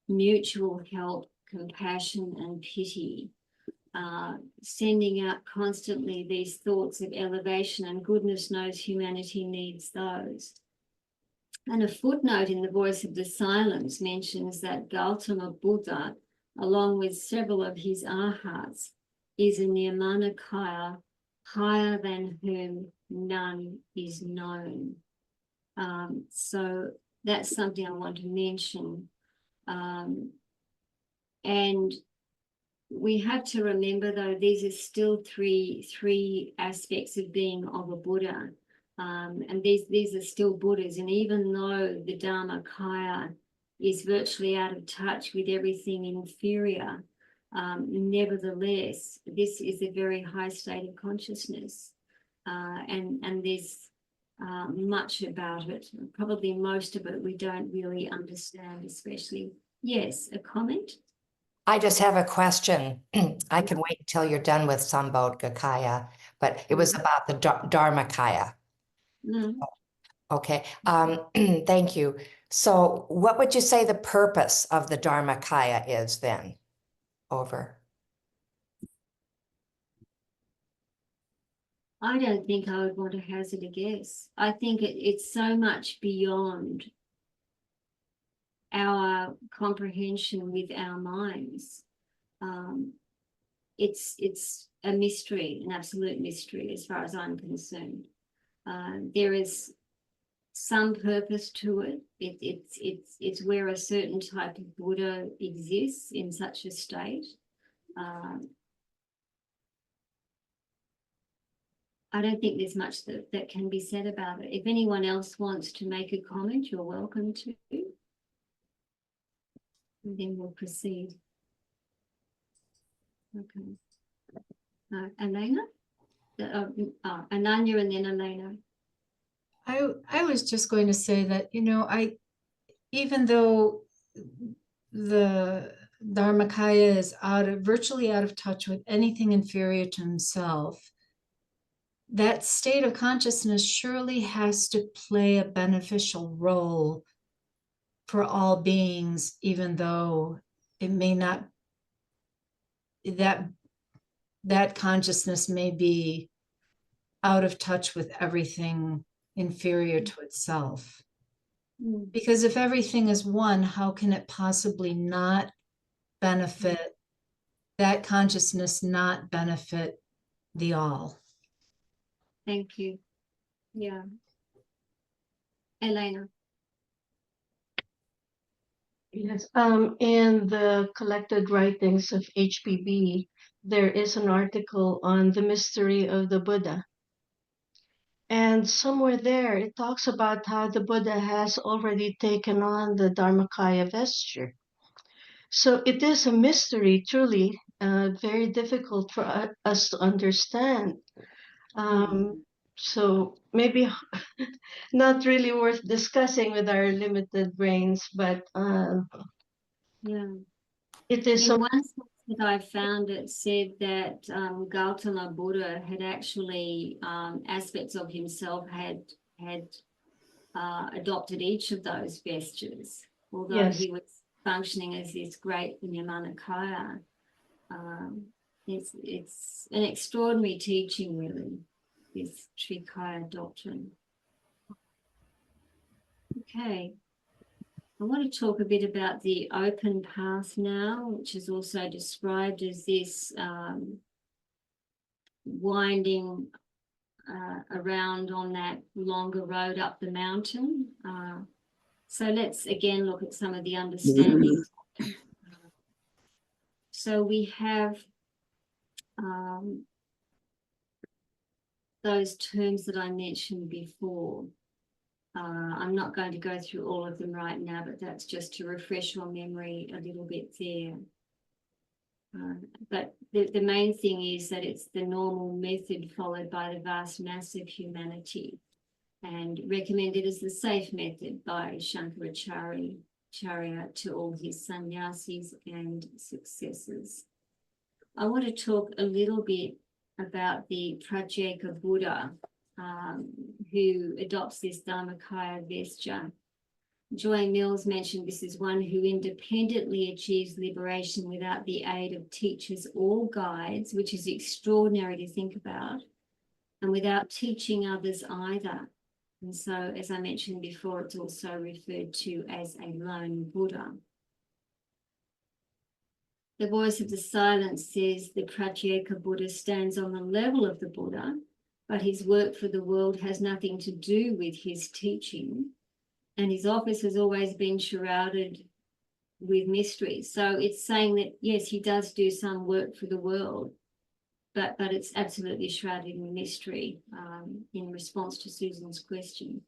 mutual help, compassion and pity, sending out constantly these thoughts of elevation, and goodness knows humanity needs those. And a footnote in the Voice of the Silence mentions that Gautama Buddha, along with several of his arhats, is a Nirmanakaya higher than whom none is known. So that's something I want to mention. And we have to remember, though, these are still three aspects of being of a Buddha. And these are still Buddhas. And even though the Dharmakaya is virtually out of touch with everything inferior, nevertheless, this is a very high state of consciousness. And there's much about it, probably most of it we don't really understand, especially. Yes, a comment? I just have a question. I can wait until you're done with Sambhogakaya, but it was about the Dharmakaya. Okay, thank you. So what would you say the purpose of the Dharmakaya is then? Over. I don't think I would want to hazard a guess. I think it's so much beyond our comprehension with our minds. It's a mystery, an absolute mystery as far as I'm concerned. There is some purpose to it. It's where a certain type of Buddha exists in such a state. I don't think there's much that can be said about it. If anyone else wants to make a comment, you're welcome to. And then we'll proceed. Okay. Elena? Ananya and then Elena. I was just going to say that, even though the Dharmakaya is virtually out of touch with anything inferior to himself, that state of consciousness surely has to play a beneficial role for all beings, even though it may not, that consciousness may be out of touch with everything inferior to itself. Mm. Because if everything is one, how can it possibly not benefit, that consciousness not benefit the all? Thank you. Yeah. Elena. Yes, in the collected writings of HPB, there is an article on the mystery of the Buddha. And somewhere there, it talks about how the Buddha has already taken on the Dharmakaya vesture. So it is a mystery, truly, very difficult for us to understand. So maybe not really worth discussing with our limited brains, but Yeah. it is In one source that I found, it said that Gautama Buddha had actually aspects of himself had adopted each of those vestures, although Yes. he was functioning as this great Nyamanakaya. It's an extraordinary teaching, really, this Trikaya doctrine. Okay. I want to talk a bit about the open path now, which is also described as this winding around on that longer road up the mountain. So let's again look at some of the understandings. So we have those terms that I mentioned before. I'm not going to go through all of them right now, but that's just to refresh your memory a little bit there. But the main thing is that it's the normal method followed by the vast mass of humanity and recommended as the safe method by Shankaracharya to all his sannyasis and successors. I want to talk a little bit about the Pratyeka Buddha, who adopts this Dharmakaya vesture. Joy Mills mentioned this is one who independently achieves liberation without the aid of teachers or guides, which is extraordinary to think about, and without teaching others either. And so, as I mentioned before, it's also referred to as a lone Buddha. The voice of the silence says the Pratyeka Buddha stands on the level of the Buddha, but his work for the world has nothing to do with his teaching. And his office has always been shrouded with mystery. So it's saying that, yes, he does do some work for the world, but it's absolutely shrouded in mystery, in response to Susan's question.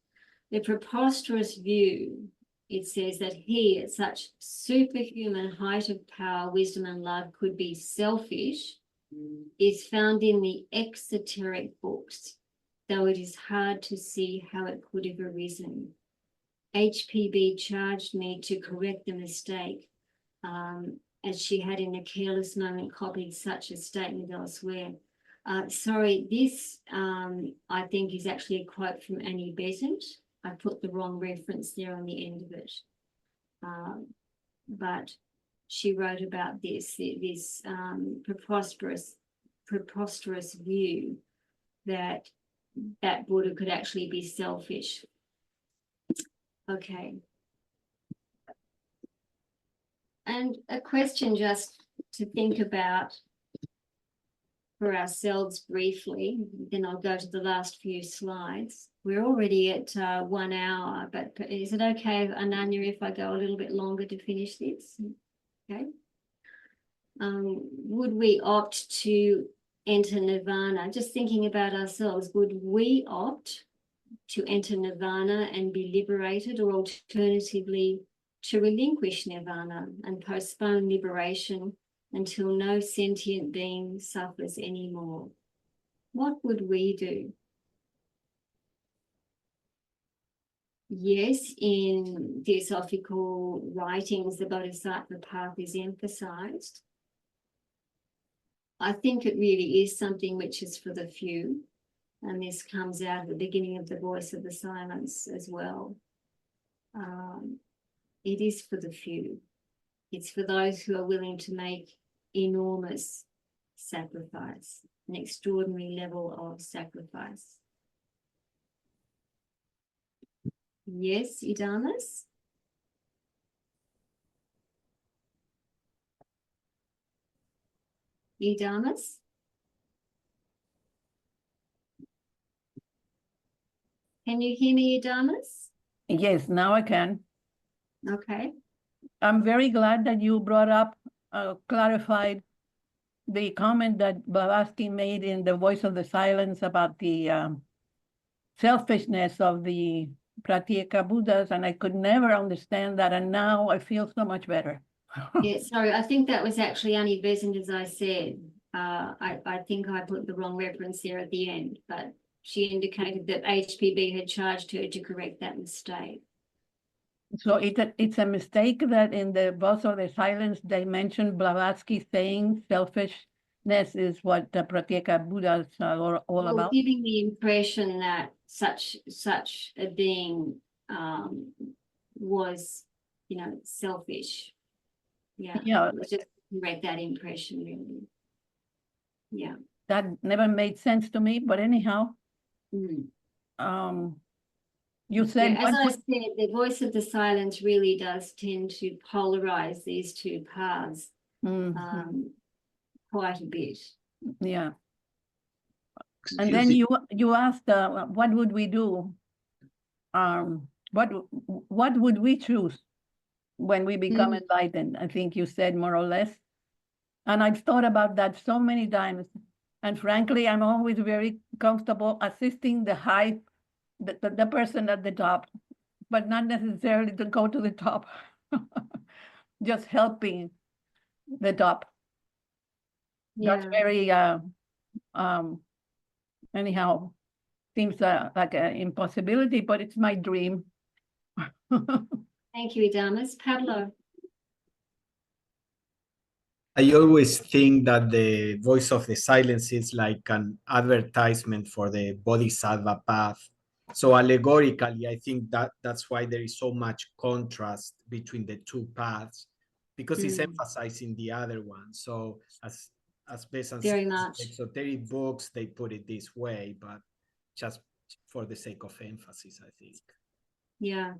The preposterous view, it says that he, at such superhuman height of power, wisdom, and love, could be selfish, is found in the exoteric books, though it is hard to see how it could have arisen. HPB charged me to correct the mistake, as she had in a careless moment copied such a statement elsewhere. Sorry, this I think is actually a quote from Annie Besant. I put the wrong reference there on the end of it. But she wrote about this preposterous view that Buddha could actually be selfish. Okay. And a question just to think about for ourselves briefly, then I'll go to the last few slides. We're already at 1 hour, but is it okay, Ananya, if I go a little bit longer to finish this? Okay. Would we opt to enter nirvana? Just thinking about ourselves, would we opt to enter nirvana and be liberated, or alternatively to relinquish nirvana and postpone liberation until no sentient being suffers anymore? What would we do? Yes, in theosophical writings, the Bodhisattva path is emphasized. I think it really is something which is for the few. And this comes out at the beginning of the voice of the silence as well. It is for the few. It's for those who are willing to make enormous sacrifice, an extraordinary level of sacrifice. Yes, Idamas? Idamas? Can you hear me, Idamas? Yes, now I can. Okay. I'm very glad that you brought up, clarified the comment that Blavatsky made in The Voice of the Silence about the selfishness of the Pratyeka Buddhas, and I could never understand that, and now I feel so much better. Yeah, sorry, I think that was actually Annie Besant, as I said. I think I put the wrong reference there at the end, but she indicated that HPB had charged her to correct that mistake. So it's a mistake that in the Voice of the Silence they mentioned Blavatsky saying selfishness is what the Pratyeka Buddhas are all Well, about. giving the impression that such a being was, selfish. Yeah, it was just to correct that impression, really. Yeah. That never made sense to me, but anyhow, Mm. You said as I said, the Voice of the Silence really does tend to polarize these two paths quite a bit. Yeah. And then you asked, what would we do? What would we choose when we become enlightened? I think you said more or less. And I've thought about that so many times. And frankly, I'm always very comfortable assisting the person at the top, but not necessarily to go to the top, just helping the top. Yeah. That's very, anyhow, seems like an impossibility, but it's my dream. Thank you, Idamas. Pablo. I always think that the Voice of the Silence is like an advertisement for the Bodhisattva path. So allegorically, I think that that's why there is so much contrast between the two paths, because it's emphasizing the other one. So as Besant Very says, much. exoteric books, they put it this way, but just for the sake of emphasis, I think. Yeah.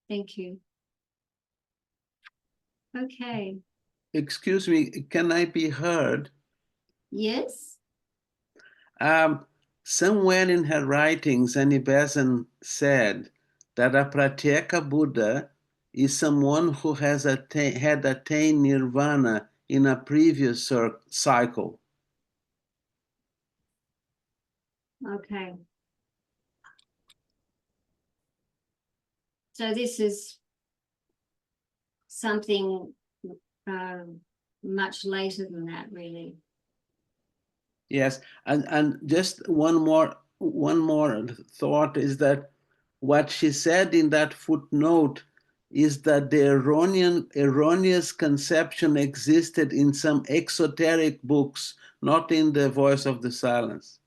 Thank you. Okay. Excuse me, can I be heard? Yes. Somewhere in her writings, Annie Besant said that a Pratyeka Buddha is someone who has had attained nirvana in a previous cycle. Okay. So this is something much later than that, really. Yes, and just one more thought is that what she said in that footnote is that the erroneous conception existed in some exoteric books, not in the Voice of the Silence.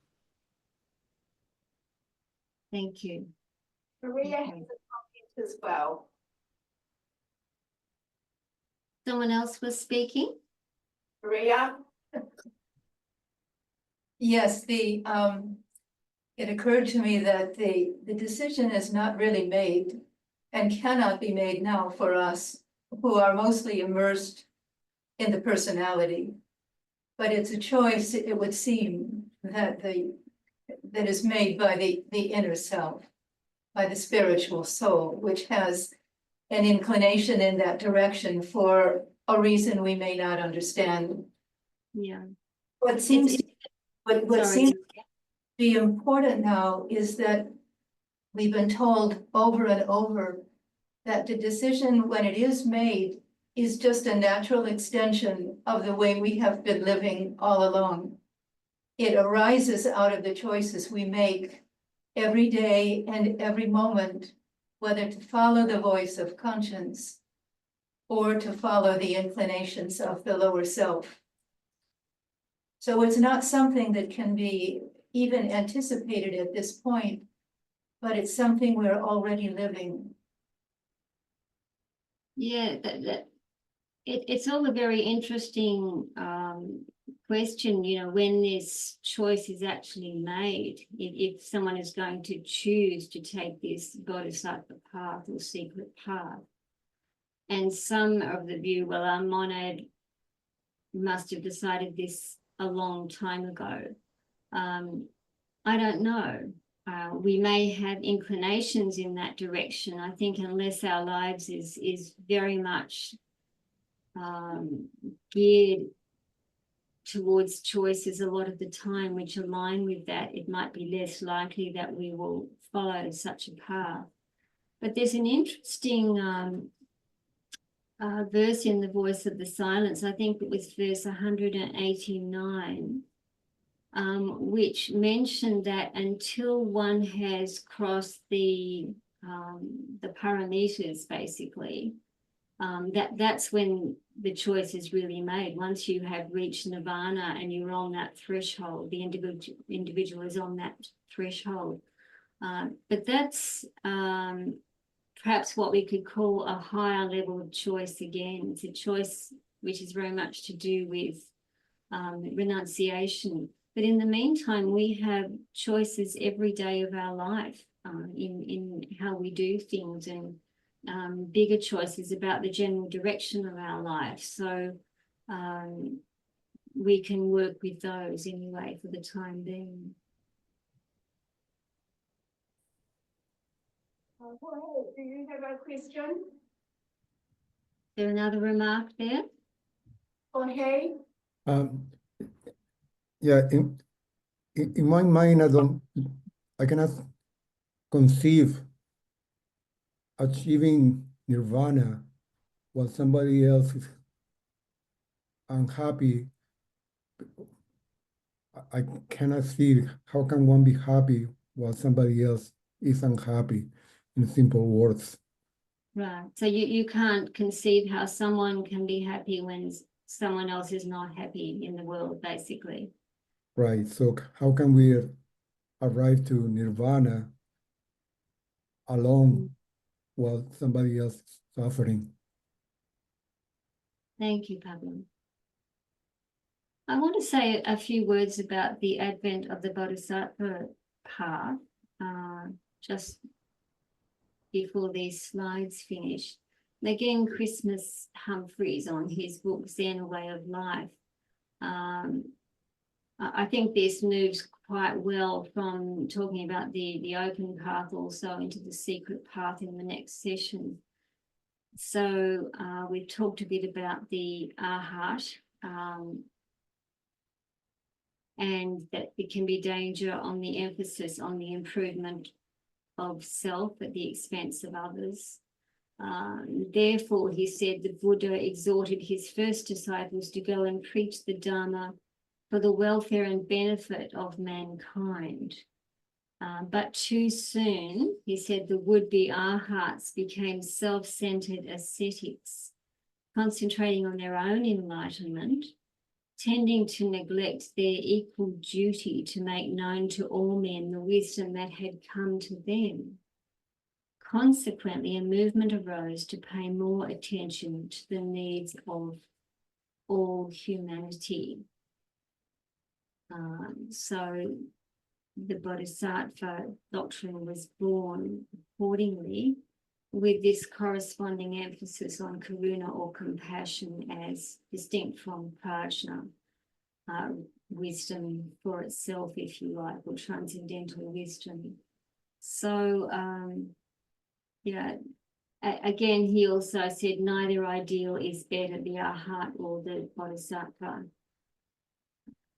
Thank you. Maria has a comment as well. Someone else was speaking? Maria? Yes, it occurred to me that the decision is not really made and cannot be made now for us who are mostly immersed in the personality. But it's a choice, it would seem, that is made by the inner self, by the spiritual soul, which has an inclination in that direction for a reason we may not understand. Yeah. What seems to be important now is that we've been told over and over that the decision, when it is made, is just a natural extension of the way we have been living all along. It arises out of the choices we make every day and every moment, whether to follow the voice of conscience or to follow the inclinations of the lower self. So it's not something that can be even anticipated at this point, but it's something we're already living. Yeah, it's all a very interesting question, you know, when this choice is actually made, if someone is going to choose to take this Bodhisattva path or secret path. And some of the view, well, our monad must have decided this a long time ago. I don't know. We may have inclinations in that direction. I think unless our lives is very much geared towards choices a lot of the time which align with that, it might be less likely that we will follow such a path. But there's an interesting verse in the Voice of the Silence, I think it was verse 189, which mentioned that until one has crossed the paramitas, basically, that's when the choice is really made. Once you have reached nirvana and you're on that threshold, the individual is on that threshold. But that's perhaps what we could call a higher level of choice again. It's a choice which is very much to do with renunciation. But in the meantime, we have choices every day of our life in how we do things, and bigger choices about the general direction of our life. So we can work with those anyway for the time being. Do you have a question? Is there another remark there? Jorge? Yeah, in my mind, I cannot conceive achieving nirvana while somebody else is unhappy. I cannot see how can one be happy while somebody else is unhappy, in simple words. Right. So you can't conceive how someone can be happy when someone else is not happy in the world, basically. Right. So how can we arrive to nirvana alone while somebody else is suffering? Thank you, Pablo. I want to say a few words about the advent of the Bodhisattva path, just before these slides finish. Again, Christmas Humphreys on his book, Zen, A Way of Life. I think this moves quite well from talking about the open path also into the secret path in the next session. So we've talked a bit about the arhat, and that it can be danger on the emphasis on the improvement of self at the expense of others. Therefore, he said, the Buddha exhorted his first disciples to go and preach the Dharma for the welfare and benefit of mankind. But too soon, he said, the would-be arhats became self-centered ascetics, concentrating on their own enlightenment, tending to neglect their equal duty to make known to all men the wisdom that had come to them. Consequently, a movement arose to pay more attention to the needs of all humanity. So the Bodhisattva doctrine was born accordingly, with this corresponding emphasis on karuna or compassion as distinct from prajna, wisdom for itself, if you like, or transcendental wisdom. So, yeah, again, he also said neither ideal is better, the arhat or the Bodhisattva.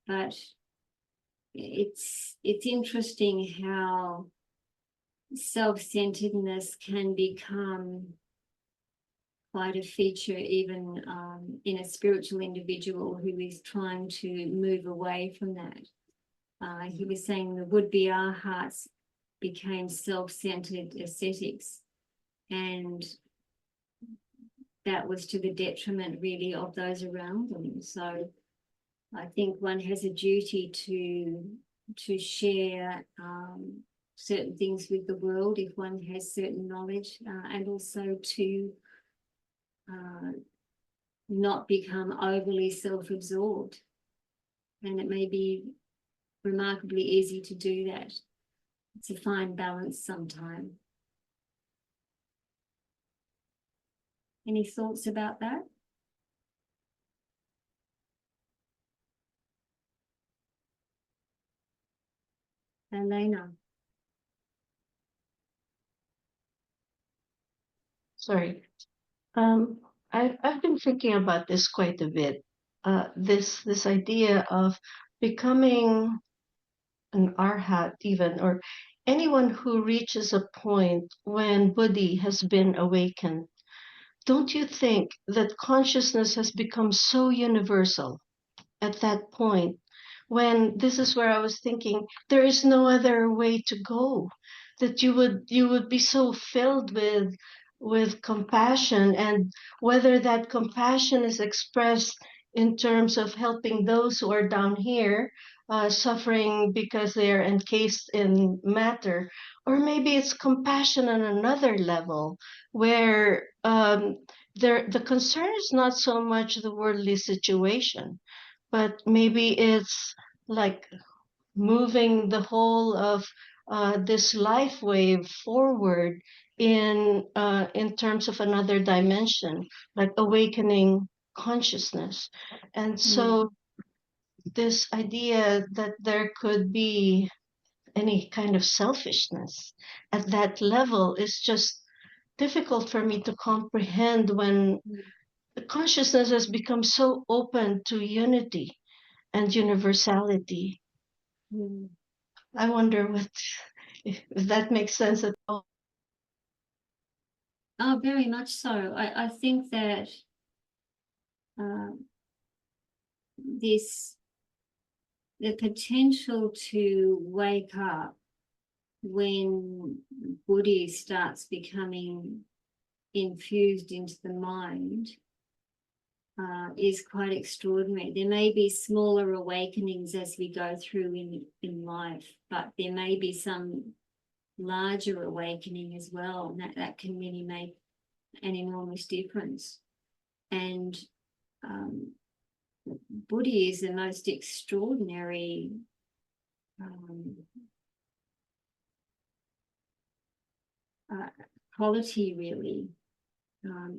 But it's interesting how self-centeredness can become quite a feature even in a spiritual individual who is trying to move away from that. He was saying the would-be arhats became self-centered ascetics, and that was to the detriment really of those around them. So I think one has a duty to share certain things with the world if one has certain knowledge, and also to not become overly self-absorbed. And it may be remarkably easy to do that. It's a fine balance sometimes. Any thoughts about that? Elena? Sorry. I've been thinking about this quite a bit. This idea of becoming an arhat even, or anyone who reaches a point when buddhi has been awakened. Don't you think that consciousness has become so universal at that point, when this is where I was thinking there is no other way to go, that you would be so filled with compassion, and whether that compassion is expressed in terms of helping those who are down here suffering because they are encased in matter, or maybe it's compassion on another level where the concern is not so much the worldly situation, but maybe it's like moving the whole of this life wave forward in terms of another dimension, like awakening consciousness. And so this idea that there could be any kind of selfishness at that level is just difficult for me to comprehend when the consciousness has become so open to unity and universality. I wonder if that makes sense at all. Oh, very much so. I think that the potential to wake up when buddhi starts becoming infused into the mind is quite extraordinary. There may be smaller awakenings as we go through in life, but there may be some larger awakening as well, and that can really make an enormous difference. And buddhi is the most extraordinary quality, really,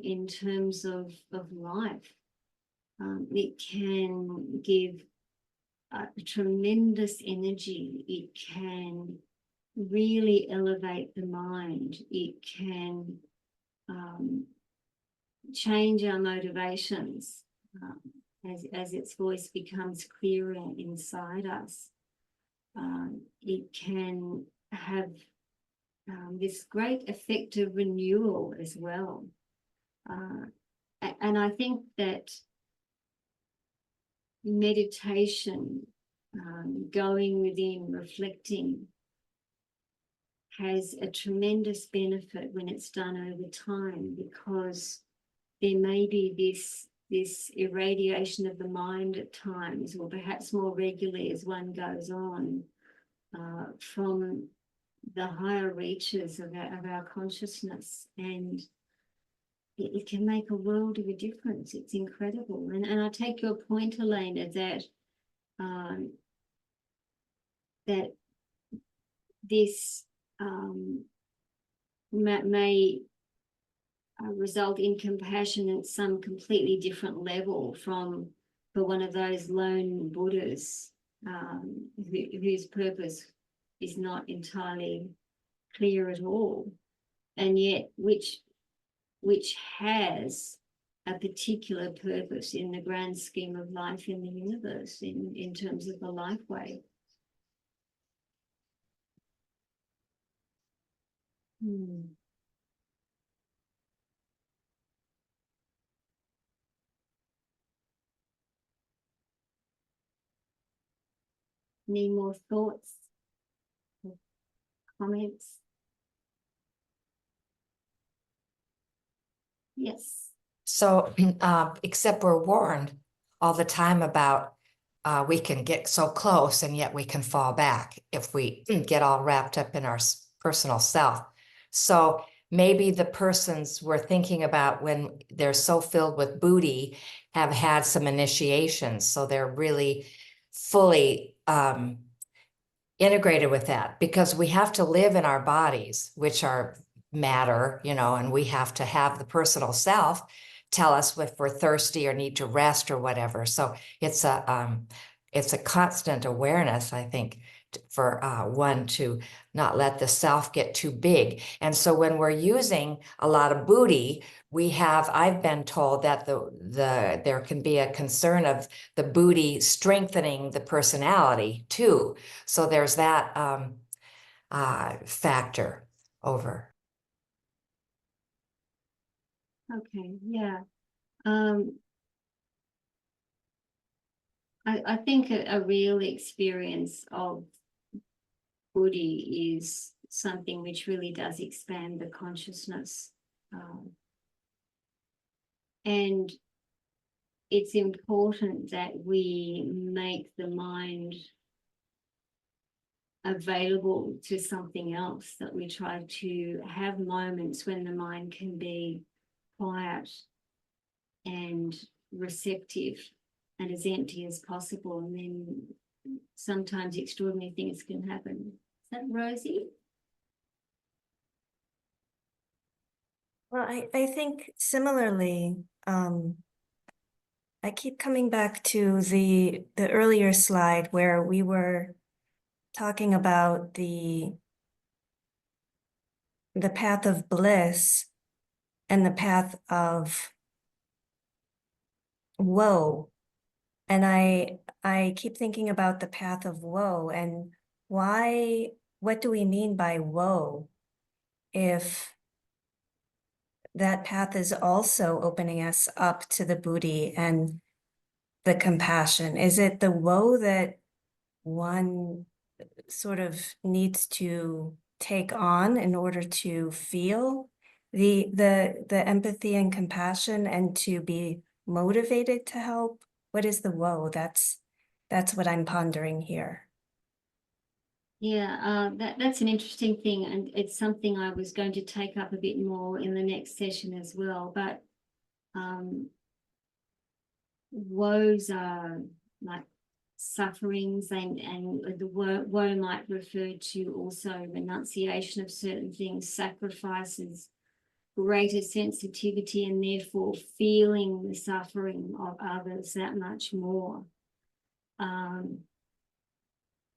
in terms of life. It can give tremendous energy. It can really elevate the mind. It can change our motivations as its voice becomes clearer inside us. It can have this great effect of renewal as well. And I think that meditation, going within, reflecting, has a tremendous benefit when it's done over time, because there may be this irradiation of the mind at times, or perhaps more regularly as one goes on, from the higher reaches of our consciousness, and it can make a world of a difference. It's incredible. And I take your point, Elena, that that this may result in compassion at some completely different level for one of those lone Buddhas whose purpose is not entirely clear at all, and yet which has a particular purpose in the grand scheme of life in the universe, in terms of the life way. Any more thoughts or comments? Yes. So, except we're warned all the time about we can get so close and yet we can fall back if we get all wrapped up in our personal self. So maybe the persons we're thinking about when they're so filled with Booty have had some initiations, so they're really fully integrated with that, because we have to live in our bodies, which are matter, you know, and we have to have the personal self tell us if we're thirsty or need to rest or whatever. So it's a constant awareness, I think, for one to not let the self get too big. And so when we're using a lot of Booty, I've been told that there can be a concern of the Booty strengthening the personality too. So there's that factor over. Okay, yeah. I think a real experience of Buddhi is something which really does expand the consciousness. And it's important that we make the mind available to something else, that we try to have moments when the mind can be quiet and receptive and as empty as possible, and then sometimes extraordinary things can happen. Is that Rosie? Well, I think similarly, I keep coming back to the earlier slide where we were talking about the path of bliss and the path of woe. And I keep thinking about the path of woe and what do we mean by woe if that path is also opening us up to the Buddhi and the compassion? Is it the woe that one sort of needs to take on in order to feel the empathy and compassion and to be motivated to help? What is the woe? That's what I'm pondering here. Yeah, that's an interesting thing, and it's something I was going to take up a bit more in the next session as well. But woes are like sufferings, and the woe might refer to also renunciation of certain things, sacrifices, greater sensitivity, and therefore feeling the suffering of others that much more.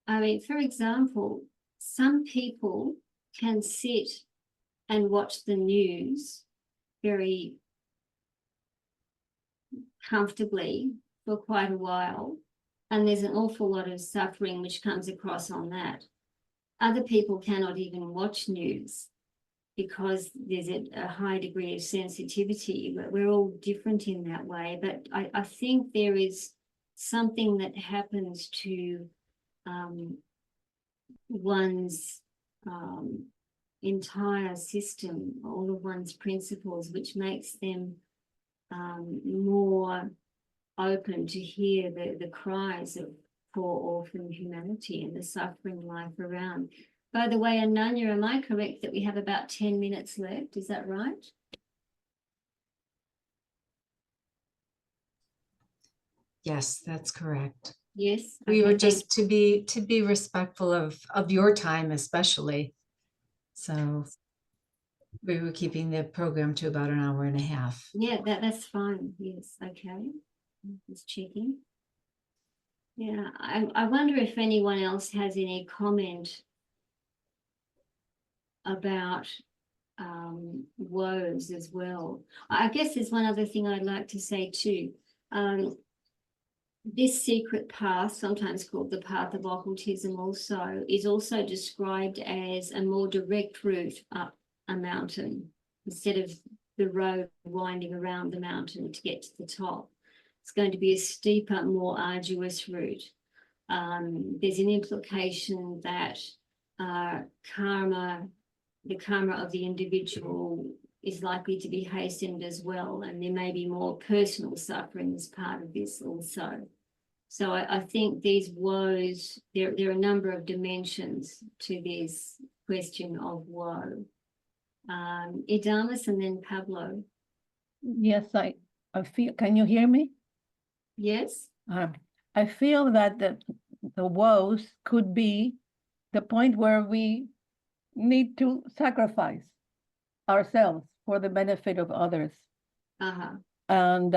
I mean, for example, some people can sit and watch the news very comfortably for quite a while, and there's an awful lot of suffering which comes across on that. Other people cannot even watch news because there's a high degree of sensitivity, but we're all different in that way. But I think there is something that happens to one's entire system, all of one's principles, which makes them more open to hear the cries of poor orphan humanity and the suffering life around. By the way, Ananya, am I correct that we have about 10 minutes left? Is that right? Yes, that's correct. Yes. We okay, were just to be respectful of your time, especially. So we were keeping the program to about an hour and a half. Yeah, that's fine. Yes, okay. Just checking. Yeah, I wonder if anyone else has any comment about woes as well. I guess there's one other thing I'd like to say too. This secret path, sometimes called the path of occultism also, is also described as a more direct route up a mountain instead of the road winding around the mountain to get to the top. It's going to be a steeper, more arduous route. There's an implication that karma, the karma of the individual, is likely to be hastened as well, and there may be more personal suffering as part of this also. So I think these woes, there are a number of dimensions to this question of woe. Idamus and then Pablo. Yes, I feel, can you hear me? Yes? I feel that the woes could be the point where we need to sacrifice ourselves for the benefit of others. Uh-huh. And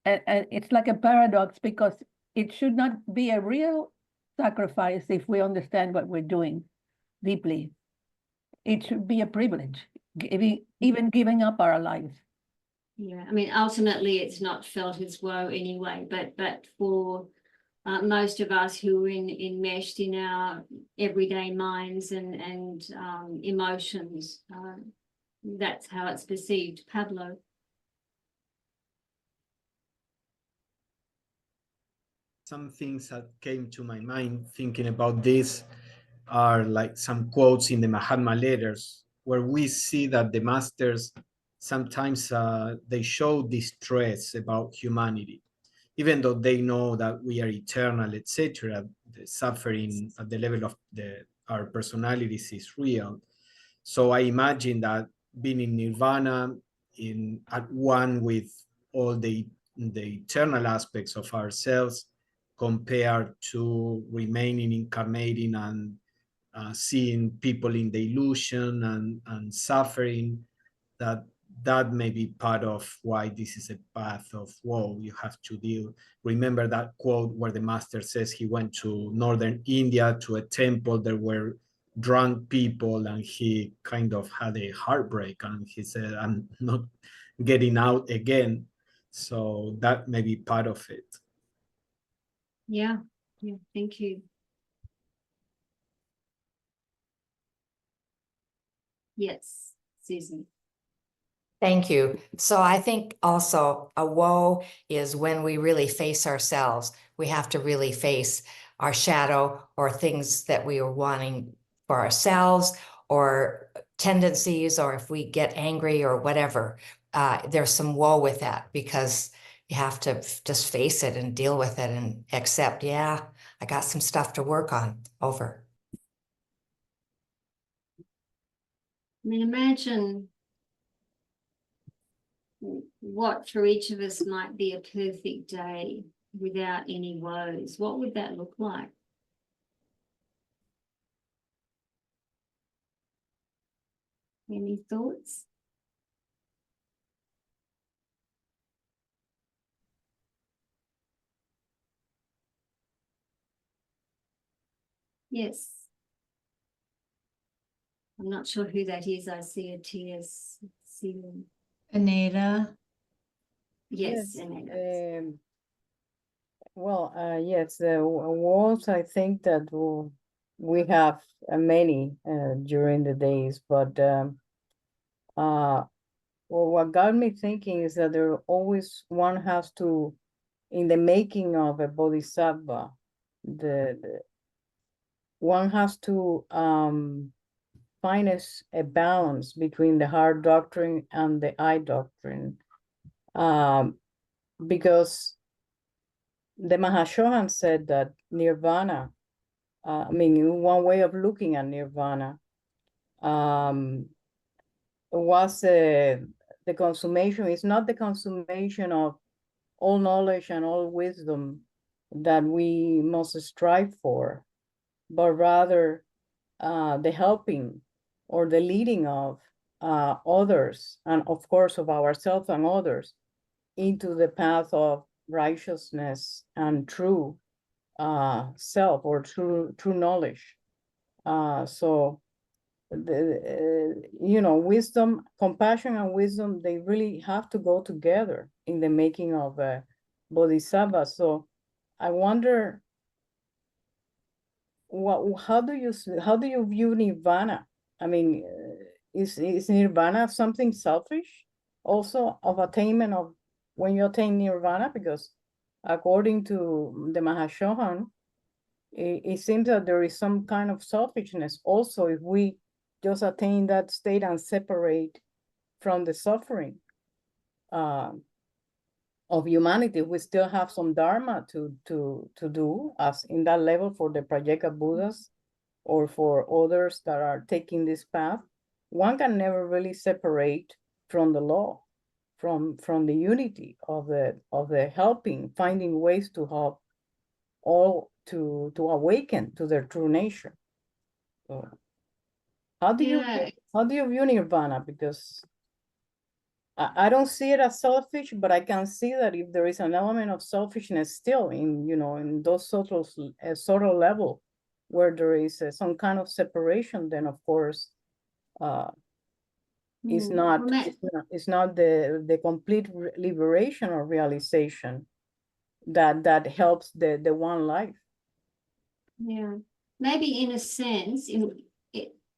and it's like a paradox, because it should not be a real sacrifice if we understand what we're doing deeply. It should be a privilege, even giving up our lives. Yeah, I mean, ultimately, it's not felt as woe anyway, but for most of us who are enmeshed in our everyday minds and emotions, that's how it's perceived. Pablo. Some things that came to my mind thinking about this are like some quotes in the Mahatma letters, where we see that the masters sometimes they show distress about humanity, even though they know that we are eternal, etc. The suffering at the level of our personalities is real. So I imagine that being in nirvana, at one with all the eternal aspects of ourselves, compared to remaining incarnating and seeing people in the illusion and suffering, that may be part of why this is a path of woe. You have to deal. Remember that quote where the master says he went to northern India to a temple. There were drunk people, and he kind of had a heartbreak, and he said, "I'm not getting out again." So that may be part of it. Yeah, thank you. Yes, Susan. Thank you. So I think also a woe is when we really face ourselves. We have to really face our shadow or things that we are wanting for ourselves, or tendencies, or if we get angry or whatever. There's some woe with that, because you have to just face it and deal with it and accept, yeah, I got some stuff to work on. Over. I mean, imagine what for each of us might be a perfect day without any woes. What would that look like? Any thoughts? Yes. I'm not sure who that is. I see a TS. Anita. Yes, Anita. Yes, the walls, I think that we have many during the days, but what got me thinking is that there always one has to, in the making of a bodhisattva, one has to find a balance between the heart doctrine and the eye doctrine, because the Mahashohan said that nirvana, I mean, one way of looking at nirvana was the consummation. It's not the consummation of all knowledge and all wisdom that we must strive for, but rather the helping or the leading of others, and of course of ourselves and others, into the path of righteousness and true self, or true knowledge. So wisdom, compassion and wisdom, they really have to go together in the making of a bodhisattva. So I wonder, how do you view nirvana? I mean, is nirvana something selfish also, of attainment of when you attain nirvana? Because according to the Mahashohan, it seems that there is some kind of selfishness also if we just attain that state and separate from the suffering of humanity. We still have some dharma to do as in that level for the Prajeka Buddhas or for others that are taking this path. one can never really separate from the law, from the unity of the helping, finding ways to help all to awaken to their true nature. So how do you view nirvana? Because I don't see it as selfish, but I can see that if there is an element of selfishness still in, you know, in those subtle level where there is some kind of separation, then of course it's not the complete liberation or realization that helps the one life. Yeah, maybe in a sense,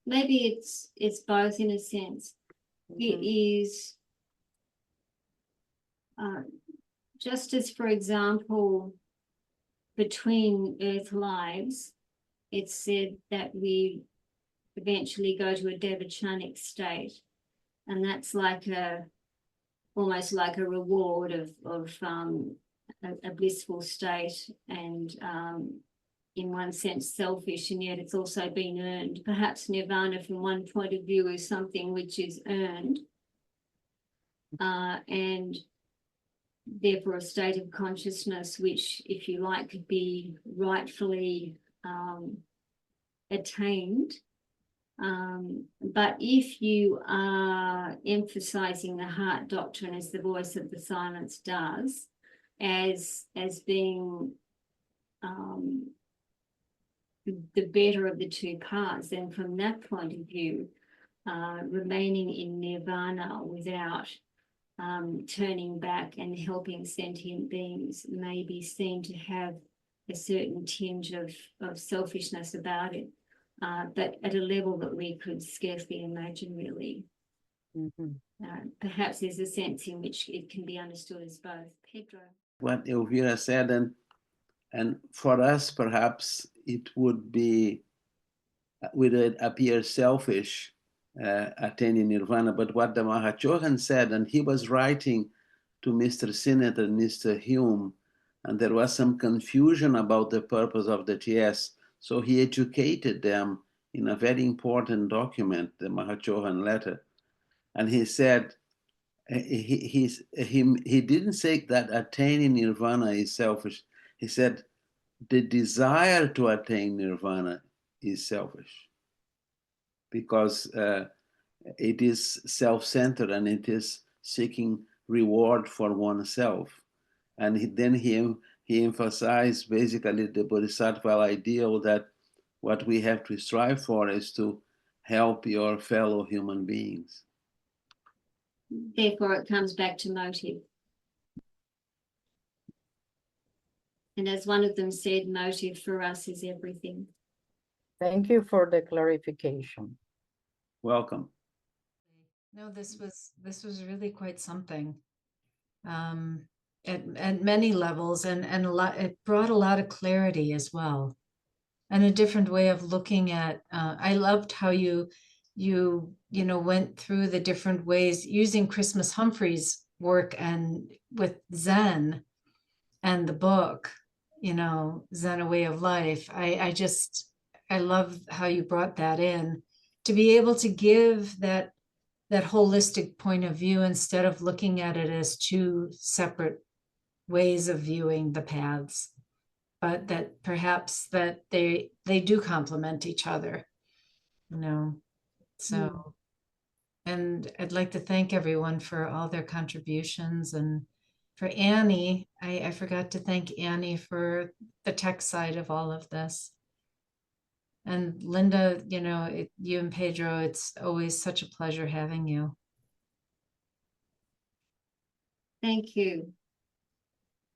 maybe it's both in a sense. It is just as, for example, between Earth lives, it's said that we eventually go to a devachanic state, and that's like almost like a reward of a blissful state, and in one sense selfish, and yet it's also been earned. Perhaps nirvana from one point of view is something which is earned, and therefore a state of consciousness which, if you like, could be rightfully attained. But if you are emphasizing the heart doctrine, as the voice of the silence does, as being the better of the two paths, then from that point of view, remaining in nirvana without turning back and helping sentient beings may be seen to have a certain tinge of selfishness about it, but at a level that we could scarcely imagine, really. Perhaps there's a sense in which it can be understood as both. Pedro. What Elvira said, and for us, perhaps it would appear selfish attaining nirvana, but what the Mahachohan said, and he was writing to Mr. Sinnett and Mr. Hume, and there was some confusion about the purpose of the TS, so he educated them in a very important document, the Mahachohan letter, and he said, he didn't say that attaining nirvana is selfish. He said the desire to attain nirvana is selfish, because it is self-centered and it is seeking reward for oneself. And then he emphasized basically the Bodhisattva ideal that what we have to strive for is to help your fellow human beings. Therefore, it comes back to motive. And as one of them said, motive for us is everything. Thank you for the clarification. Welcome. No, this was really quite something. At many levels, and a lot, it brought a lot of clarity as well, and a different way of looking at. I loved how you went through the different ways using Christmas Humphrey's work and with Zen and the book, Zen, A Way of Life. I love how you brought that in to be able to give that holistic point of view instead of looking at it as two separate ways of viewing the paths, but that perhaps that they do complement each other, so. And I'd like to thank everyone for all their contributions, and for Annie, I forgot to thank Annie for the tech side of all of this. And Linda, you and Pedro, it's always such a pleasure having you. Thank you.